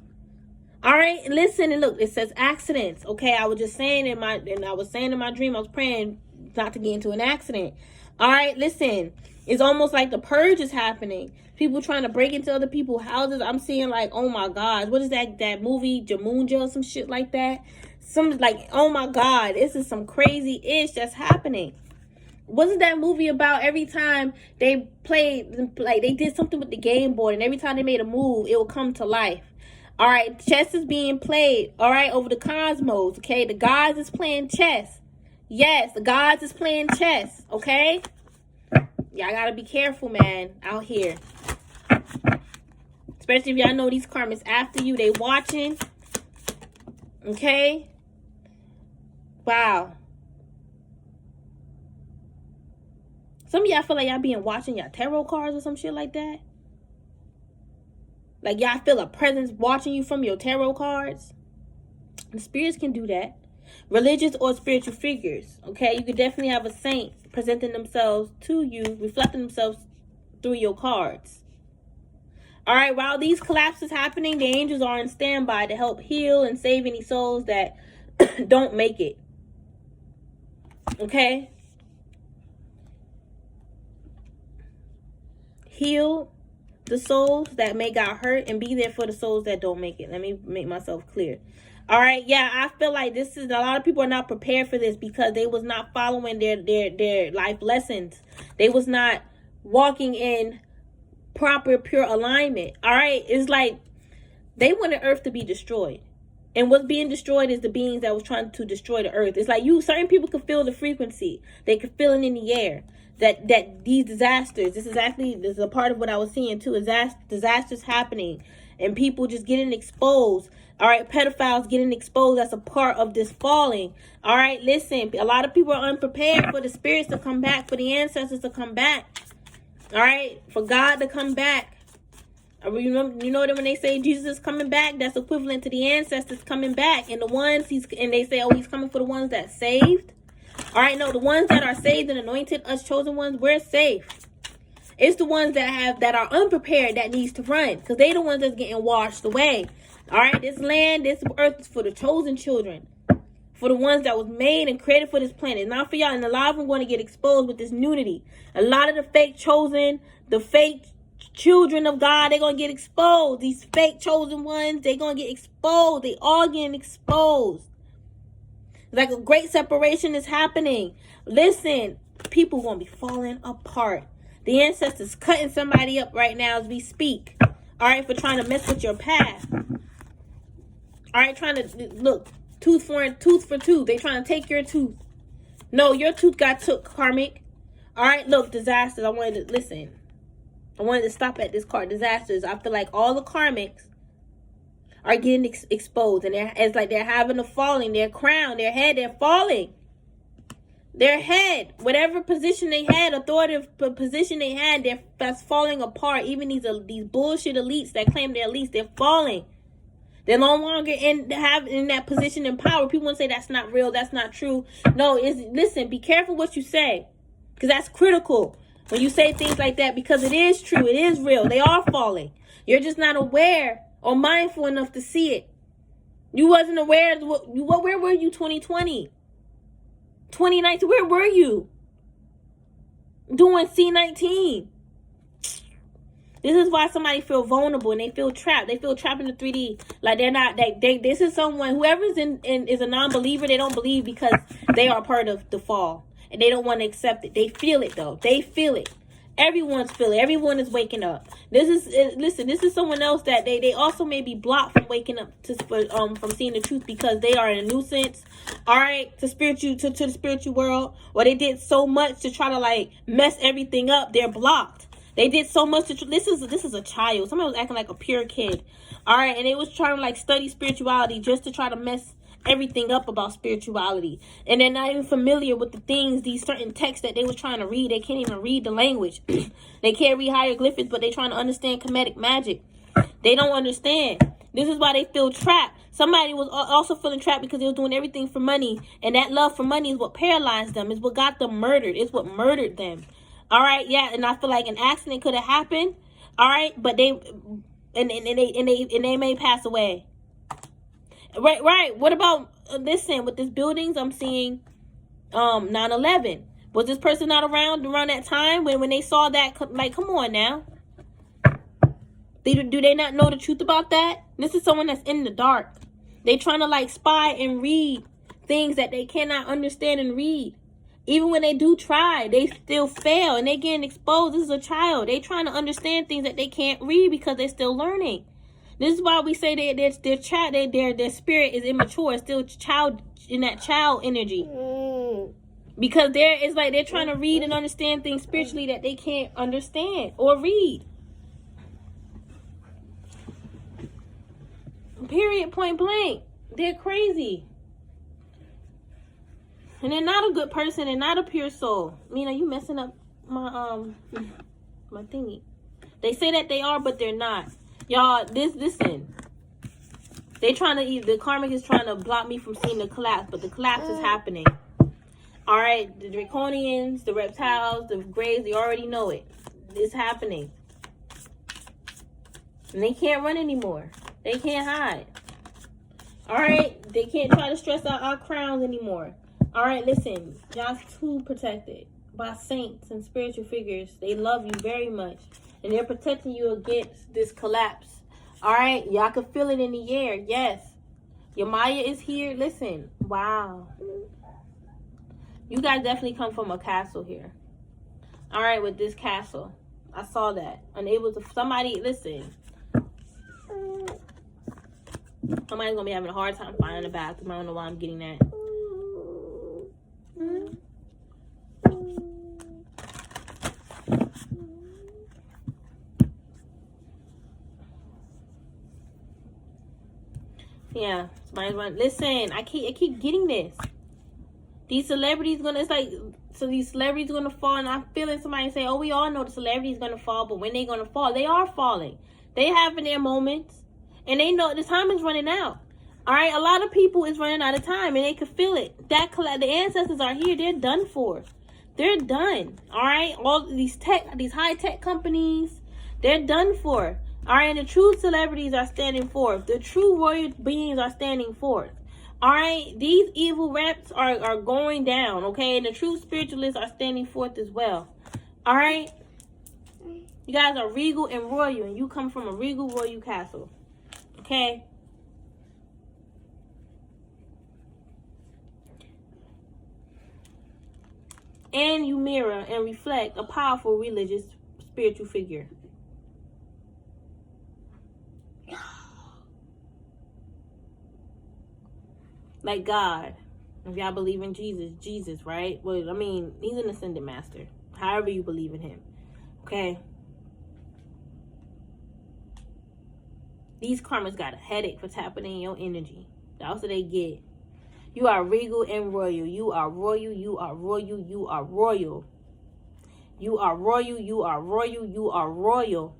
All right, listen, and look, it says accidents. Okay, I was just saying in my dream, I was praying not to get into an accident. All right, listen, it's almost like the purge is happening. People trying to break into other people's houses. I'm seeing like, oh my God, what is that movie, Jamunja or some shit like that? Some like, oh my God, this is some crazy ish that's happening. Wasn't that movie about every time they played, like they did something with the game board, and every time they made a move, it would come to life? All right, chess is being played, all right, over the cosmos, okay? The gods is playing chess. Yes, the gods is playing chess, okay? Y'all gotta be careful, man, out here. Especially if y'all know these karmas after you, they watching, okay? Wow. Some of y'all feel like y'all being watching y'all tarot cards or some shit like that. Like y'all feel a presence watching you from your tarot cards. The spirits can do that. Religious or spiritual figures. Okay, you could definitely have a saint presenting themselves to you, reflecting themselves through your cards. All right, while these collapses happening, the angels are in standby to help heal and save any souls that don't make it. Okay? Heal the souls that may got hurt and be there for the souls that don't make it. Let me make myself clear. All right, yeah, I feel like this is, a lot of people are not prepared for this because they was not following their life lessons. They was not walking in proper, pure alignment. All right, it's like they wanted Earth to be destroyed. And what's being destroyed is the beings that was trying to destroy the Earth. It's like certain people can feel the frequency. They can feel it in the air. That these disasters, this is a part of what I was seeing too, is disasters happening and people just getting exposed. All right, pedophiles getting exposed. That's a part of this falling. All right, listen, a lot of people are unprepared for the spirits to come back, for the ancestors to come back. All right, for God to come back. You know that when they say Jesus is coming back, that's equivalent to the ancestors coming back. And the ones and they say, oh, he's coming for the ones that saved. All right, no, the ones that are saved and anointed, us chosen ones, we're safe. It's the ones that are unprepared that needs to run, because they the ones that's getting washed away. All right, this land, this earth is for the chosen children, for the ones that was made and created for this planet, not for y'all. And a lot of them going to get exposed with this nudity. A lot of the fake chosen, the fake children of God, they're going to get exposed. These fake chosen ones, they're going to get exposed. They all getting exposed. Like a great separation is happening. Listen, people going to be falling apart. The ancestors cutting somebody up right now as we speak. All right, for trying to mess with your path. All right, trying to, look, tooth for tooth. They trying to take your tooth. No, your tooth got took, karmic. All right, look, disasters. I wanted to stop at this card, disasters. I feel like all the karmics are getting exposed. And it's like they're having a falling. Their crown, their head, they're falling. Their head, whatever position they had, authoritative position they had, that's falling apart. Even these bullshit elites that claim they're elites, they're falling. They're no longer in that position in power. People want to say that's not real, that's not true. No, listen, be careful what you say, because that's critical when you say things like that, because it is true, it is real. They are falling. You're just not aware or mindful enough to see it. You wasn't aware. Where were you 2020? 2019, where were you? Doing C19. This is why somebody feel vulnerable and they feel trapped. They feel trapped in the 3D. Like they're not, this is someone, whoever's is a non-believer, they don't believe because they are part of the fall. And they don't want to accept it. They feel it though. They feel it. Everyone's feeling. Everyone is waking up. This is someone else that they also may be blocked from waking up from seeing the truth, because they are a nuisance, all right, to the spiritual world, or they did so much to try to like mess everything up. They're blocked. They did so much to this is a child. Somebody was acting like a pure kid, all right, and they was trying to like study spirituality just to try to mess everything up about spirituality. And they're not even familiar with the things, these certain texts that they was trying to read. They can't even read the language. They can't read hieroglyphics, but they trying to understand Kemetic magic. They don't understand. This is why they feel trapped. Somebody was also feeling trapped because they was doing everything for money, and that love for money is what paralyzed them, is what got them murdered, it's what murdered them. All right, yeah, and I feel like an accident could have happened, all right, but they may pass away. Right. What about, listen, with these buildings, I'm seeing 9/11. Was this person not around that time when they saw that? Like, come on now. Do they not know the truth about that? This is someone that's in the dark. They trying to like spy and read things that they cannot understand and read. Even when they do try, they still fail and they getting exposed. This is a child. They trying to understand things that they can't read because they're still learning. This is why we say their spirit is immature. It's still child, in that child energy. Because it's like they're trying to read and understand things spiritually that they can't understand or read. Period, point blank. They're crazy. And they're not a good person and not a pure soul. Mina, you messing up my my thingy. They say that they are, but they're not. Y'all, listen. The karmic is trying to block me from seeing the collapse, but the collapse is happening. All right, the draconians, the reptiles, the grays, they already know it. It's happening. And they can't run anymore. They can't hide. All right, they can't try to stress out our crowns anymore. All right, listen, y'all too protected by saints and spiritual figures. They love you very much. And they're protecting you against this collapse. All right? Y'all can feel it in the air. Yes. Your Maya is here. Listen. Wow. You guys definitely come from a castle here. All right, with this castle. I saw that. Unable to... Somebody... Listen. Somebody's going to be having a hard time finding the bathroom. I don't know why I'm getting that. Yeah, somebody's running. Listen, I keep getting this. These celebrities these celebrities gonna fall, and I'm feeling somebody say, "Oh, we all know the celebrities gonna fall," but when they gonna fall, they are falling. They having their moments. And they know the time is running out. All right? A lot of people is running out of time. And they can feel it. The ancestors are here. They're done for. They're done. All right? All these high-tech companies, they're done for. All right? And the true celebrities are standing forth. The true royal beings are standing forth. All right? These evil reps are going down. Okay? And the true spiritualists are standing forth as well. All right? You guys are regal and royal, and you come from a regal royal castle. Okay? And you mirror and reflect a powerful religious spiritual figure. Like God. If y'all believe in Jesus, right? Well, I mean, he's an ascended master. However you believe in him. Okay? These karmas got a headache for tapping in your energy. That's what they get. You are regal and royal. You are royal. You are royal. You are royal. You are royal. You are royal. You are royal.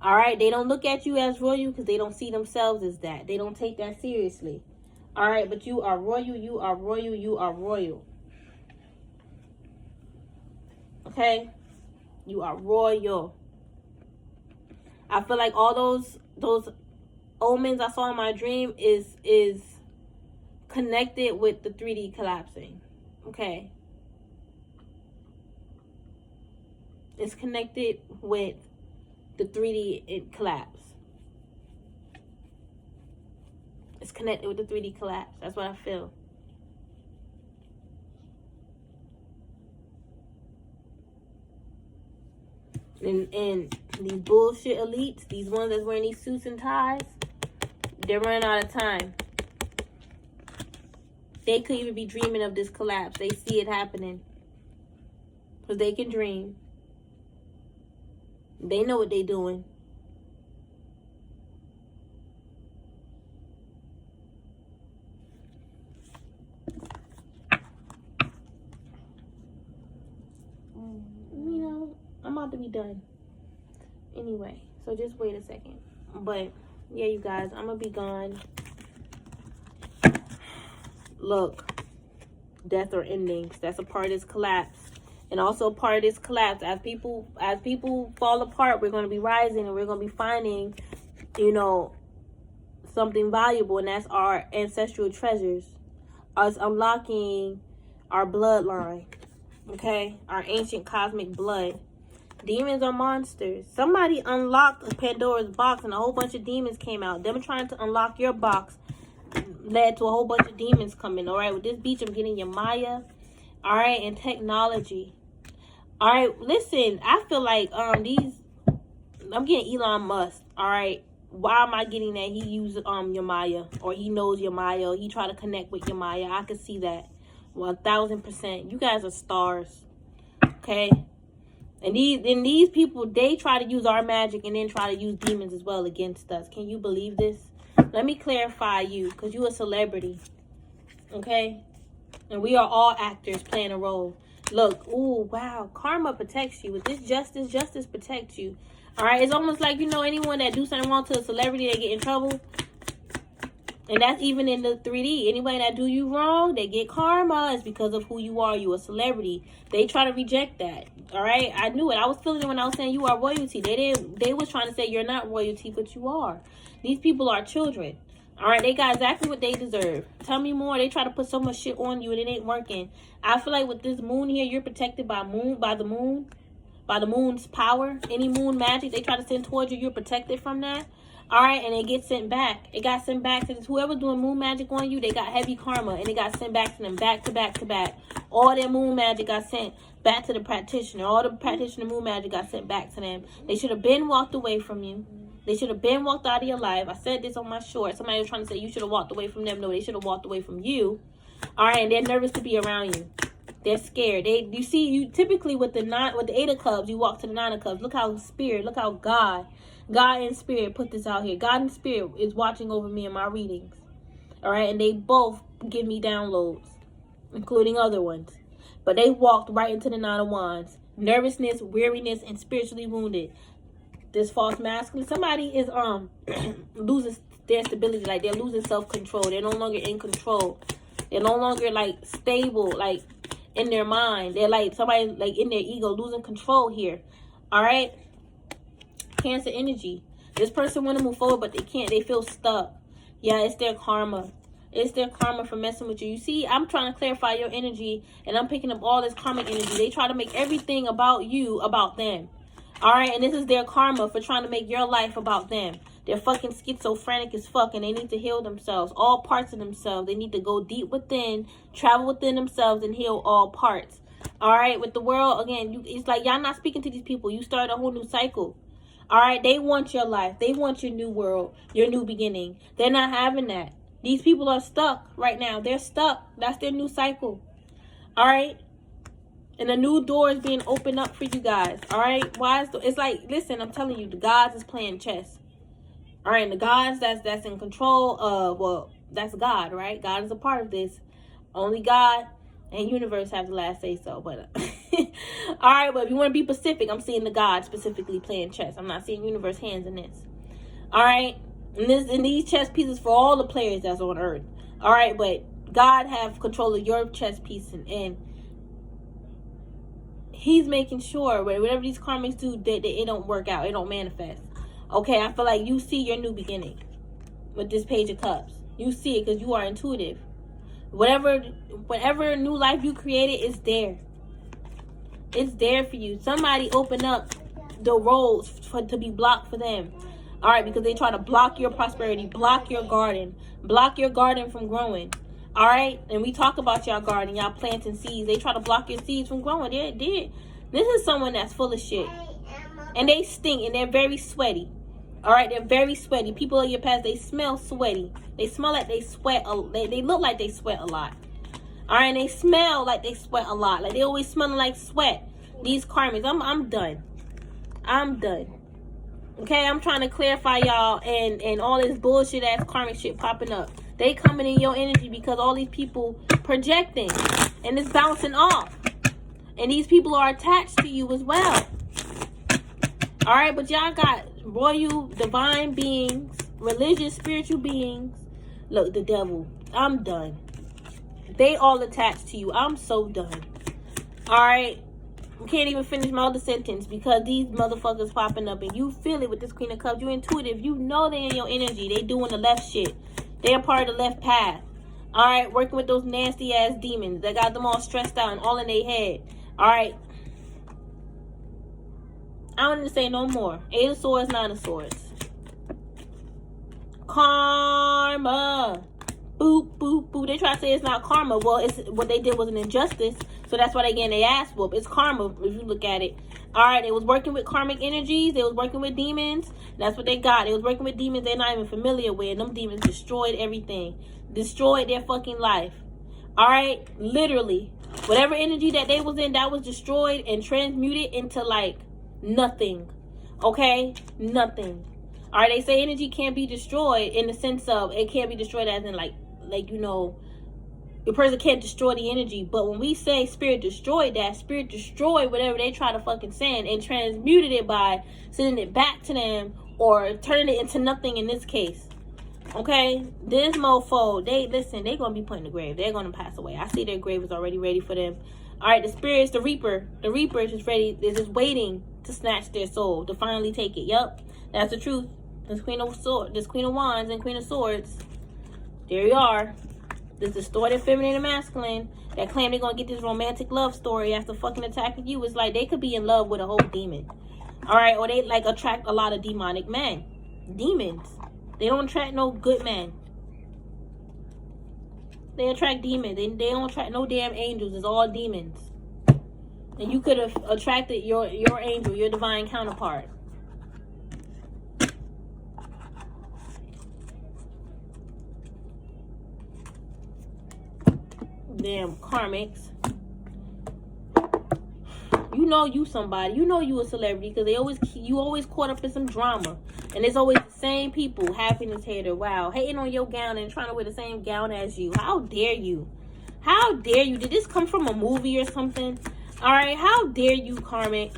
All right? They don't look at you as royal because they don't see themselves as that. They don't take that seriously. All right? But you are royal. You are royal. You are royal. Okay? You are royal. I feel like all those omens I saw in my dream is connected with the 3D collapsing. Okay. It's connected with the 3D collapse. It's connected with the 3D collapse. That's what I feel. And these bullshit elites, these ones that's wearing these suits and ties, they're running out of time. They could even be dreaming of this collapse. They see it happening. Because they can dream. They know what they're doing. You know, I'm about to be done. Anyway, so just wait a second. But, yeah, you guys, I'm going to be gone. Look, death or endings. That's a part of this collapse. And also part of this collapse, as people fall apart, we're going to be rising and we're going to be finding, you know, something valuable. And that's our ancestral treasures. Us unlocking our bloodline. Okay? Our ancient cosmic blood. Demons are monsters. Somebody unlocked Pandora's box and a whole bunch of demons came out. Them trying to unlock your box led to a whole bunch of demons coming. All right, with this beach, I'm getting your Maya. All right, and technology. All right, listen, I feel like I'm getting Elon Musk. All right, why am I getting that? He used your Maya, or he knows your Maya, or he try to connect with your Maya. I could see that 1000%. You guys are stars. Okay. And these people, they try to use our magic and then try to use demons as well against us. Can you believe this? Let me clarify you, because you're a celebrity. Okay? And we are all actors playing a role. Look, ooh, wow. Karma protects you. With this justice protects you. All right? It's almost like, you know, anyone that do something wrong to a celebrity, they get in trouble. And that's even in the 3D. Anybody that do you wrong, they get karma. It's because of who you are. You a celebrity. They try to reject that. All right? I knew it. I was feeling it when I was saying you are royalty. They was trying to say you're not royalty, but you are. These people are children. All right? They got exactly what they deserve. Tell me more. They try to put so much shit on you and it ain't working. I feel like with this moon here, you're protected by the moon. By the moon's power. Any moon magic they try to send towards you, you're protected from that. All right, and it gets sent back. It got sent back to whoever doing moon magic on you. They got heavy karma, and it got sent back to them, back to back to back. All their moon magic got sent back to the practitioner. All the practitioner moon magic got sent back to them. They should have been walked away from you. They should have been walked out of your life. I said this on my short. Somebody was trying to say you should have walked away from them. No, they should have walked away from you. All right, and they're nervous to be around you. They're scared. You see, you typically with the 8 of Cups, you walk to the 9 of Cups. Look how spirit, look how God and spirit put this out here. God and spirit is watching over me in my readings. All right, and they both give me downloads, including other ones. But they walked right into the 9 of Wands. Nervousness, weariness, and spiritually wounded. this false masculine. Somebody is losing their stability, like they're losing self-control. They're no longer in control. They're no longer like stable, like in their mind. They're like somebody like in their ego, losing control here. All right, Cancer energy. This person want to move forward, but they can't. They feel stuck. Yeah, it's their karma. It's their karma for messing with you. You see, I'm trying to clarify your energy, and I'm picking up all this karmic energy. They try to make everything about you about them. All right, and this is their karma for trying to make your life about them. They're fucking schizophrenic as fuck, and they need to heal themselves, all parts of themselves. They need to go deep within, travel within themselves, and heal all parts. All right, with the world, again, it's like y'all not speaking to these people. You start a whole new cycle. All right, they want your life. They want your new world, your new beginning. They're not having that. These people are stuck right now. They're stuck. That's their new cycle. All right. And a new door is being opened up for you guys. All right. Why is it's like, listen, I'm telling you, the gods is playing chess. All right. And the gods that's in control of, well, that's God, right? God is a part of this. Only God and universe have the last say so. But all right. But if you want to be specific, I'm seeing the God specifically playing chess. I'm not seeing universe hands in this. All right. And these chess pieces for all the players that's on Earth. All right, but God have control of your chess piece, and He's making sure whatever these karmics do, that it don't work out, it don't manifest. Okay, I feel like you see your new beginning with this Page of Cups. You see it because you are intuitive. Whatever new life you created is there. It's there for you. Somebody open up the roads to be blocked for them. All right, because they try to block your prosperity, block your garden from growing. All right, and we talk about y'all garden, y'all planting seeds. They try to block your seeds from growing. This is someone that's full of shit, and they stink, and they're very sweaty. All right, they're very sweaty. People in your past, they smell sweaty. They smell like they sweat. They look like they sweat a lot. All right, and they smell like they sweat a lot. Like they always smelling like sweat. These karmics, I'm done. I'm done. Okay, I'm trying to clarify y'all and all this bullshit ass karmic shit popping up. They coming in your energy because all these people projecting and it's bouncing off. And these people are attached to you as well. All right, but y'all got royal, divine beings, religious, spiritual beings. Look, the devil. I'm done. They all attached to you. I'm so done. All right. I can't even finish my other sentence because these motherfuckers popping up and you feel it with this Queen of Cups. You intuitive. You know they in your energy. They doing the left shit. They are part of the left path. All right, working with those nasty ass demons that got them all stressed out and all in their head. All right. I don't need to say no more. 8 of Swords, 9 of Swords. Karma. Boop, boop, boop. They try to say it's not karma. Well, it's what they did was an injustice. So that's why they getting their ass whooped. It's karma if you look at it. All right, they was working with karmic energies. They was working with demons. That's what they got. They was working with demons they're not even familiar with. And them demons destroyed everything. Destroyed their fucking life. All right? Literally. Whatever energy that they was in, that was destroyed and transmuted into like nothing. Okay? Nothing. All right, they say energy can't be destroyed in the sense of it can't be destroyed as in like you know, the person can't destroy the energy. But when we say spirit destroyed that, spirit destroyed whatever they try to fucking send and transmuted it by sending it back to them or turning it into nothing in this case. Okay? This mofo, they're going to be put in the grave. They're going to pass away. I see their grave is already ready for them. All right, the spirits, the reaper. The reaper is just ready. They're just waiting to snatch their soul, to finally take it. Yep, that's the truth. This Queen of Swords, this Queen of Wands and Queen of Swords. There you are. This distorted feminine and masculine that claim they're going to get this romantic love story after fucking attacking you. It's like they could be in love with a whole demon. All right, or they like attract a lot of demonic men. Demons. They don't attract no good men. They attract demons. They don't attract no damn angels. It's all demons. And you could have attracted your angel, your divine counterpart. Damn karmics. You know you somebody. You know you a celebrity because you always caught up in some drama. And it's always the same people, happiness hater, wow, hating on your gown and trying to wear the same gown as you. How dare you? How dare you? Did this come from a movie or something? All right, how dare you, karmic?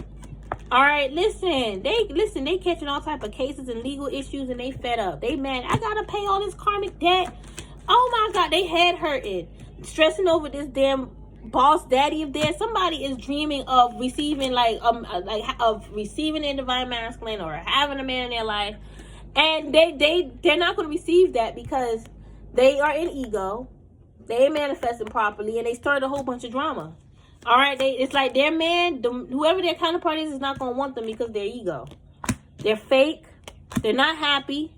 All right, listen. They catching all type of cases and legal issues, and they fed up. They mad. I gotta pay all this karmic debt. Oh my God, they head hurting, stressing over this damn boss daddy of theirs. Somebody is dreaming of receiving of receiving a divine masculine or having a man in their life, and they're not going to receive that because they are in ego. They ain't manifesting properly, and they started a whole bunch of drama. All right, it's like their man, whoever their counterpart is not going to want them because they're ego. They're fake. They're not happy.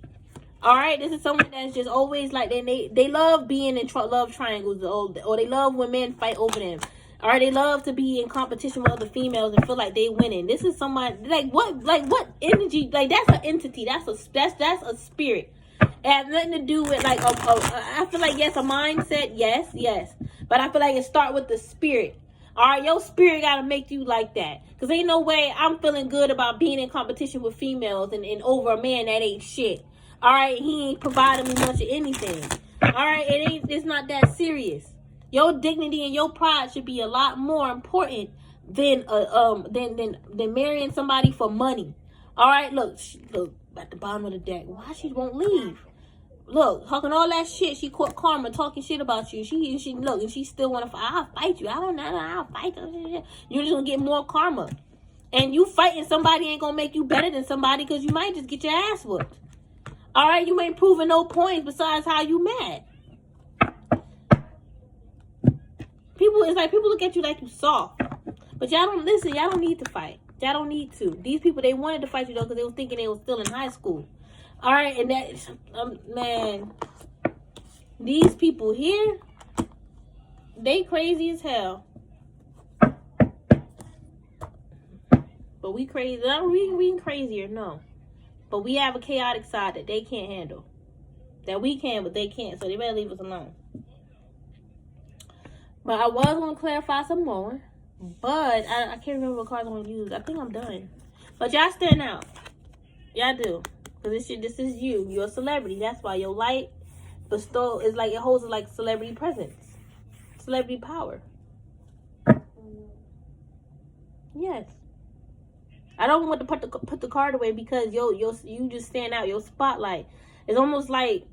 All right, this is someone that's just always like, they love being in love triangles, or they love when men fight over them. All right, they love to be in competition with other females and feel like they winning. This is somebody what energy? Like, that's an entity. That's a spirit. It has nothing to do with like I feel like, yes, a mindset, yes, but I feel like it start with the spirit. All right, your spirit gotta make you like that, because ain't no way I'm feeling good about being in competition with females and over a man that ain't shit. All right, he ain't providing me much of anything. All right, it's not that serious. Your dignity and your pride should be a lot more important than marrying somebody for money. All right, look at the bottom of the deck. Why she won't leave? Look, talking all that shit. She caught karma talking shit about you. She look, and she still want to fight. I'll fight you. I don't know. I'll fight you. You're just gonna get more karma. And you fighting somebody ain't gonna make you better than somebody, because you might just get your ass whooped. All right, you ain't proving no points besides how you mad. It's like people look at you like you soft, but y'all don't listen. Y'all don't need to fight. Y'all don't need to. These people, they wanted to fight you though, because they was thinking they was still in high school. All right, and that man, these people here, they crazy as hell. But we crazy. We crazier, no. But we have a chaotic side that they can't handle. That we can, but they can't. So they better leave us alone. But I was going to clarify some more. But I can't remember what cards I'm going to use. I think I'm done. But y'all stand out. Y'all do. Because this is you. You're a celebrity. That's why your light bestow is like, it holds like celebrity presence. Celebrity power. Yes. I don't want to put the card away, because you just stand out. Your spotlight. It's almost like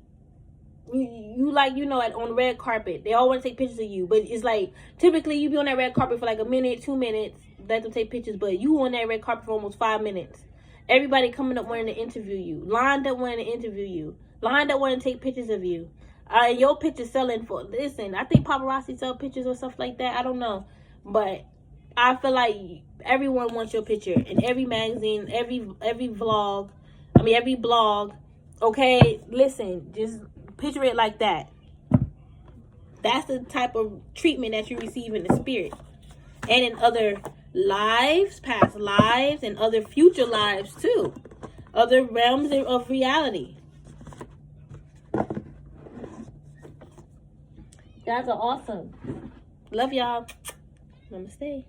you like, on the red carpet, they all want to take pictures of you, but it's like typically you be on that red carpet for like a minute, 2 minutes, let them take pictures, but you on that red carpet for almost 5 minutes. Everybody coming up wanting to interview you, lined up wanting to interview you, lined up wanting to take pictures of you. Your pictures selling for, listen, I think paparazzi sell pictures or stuff like that. I don't know, but I feel like everyone wants your picture in every magazine, every blog. Okay, listen, just picture it like that. That's the type of treatment that you receive in the spirit, and in other lives, past lives, and other future lives too, other realms of reality. Guys are awesome. Love y'all. Namaste.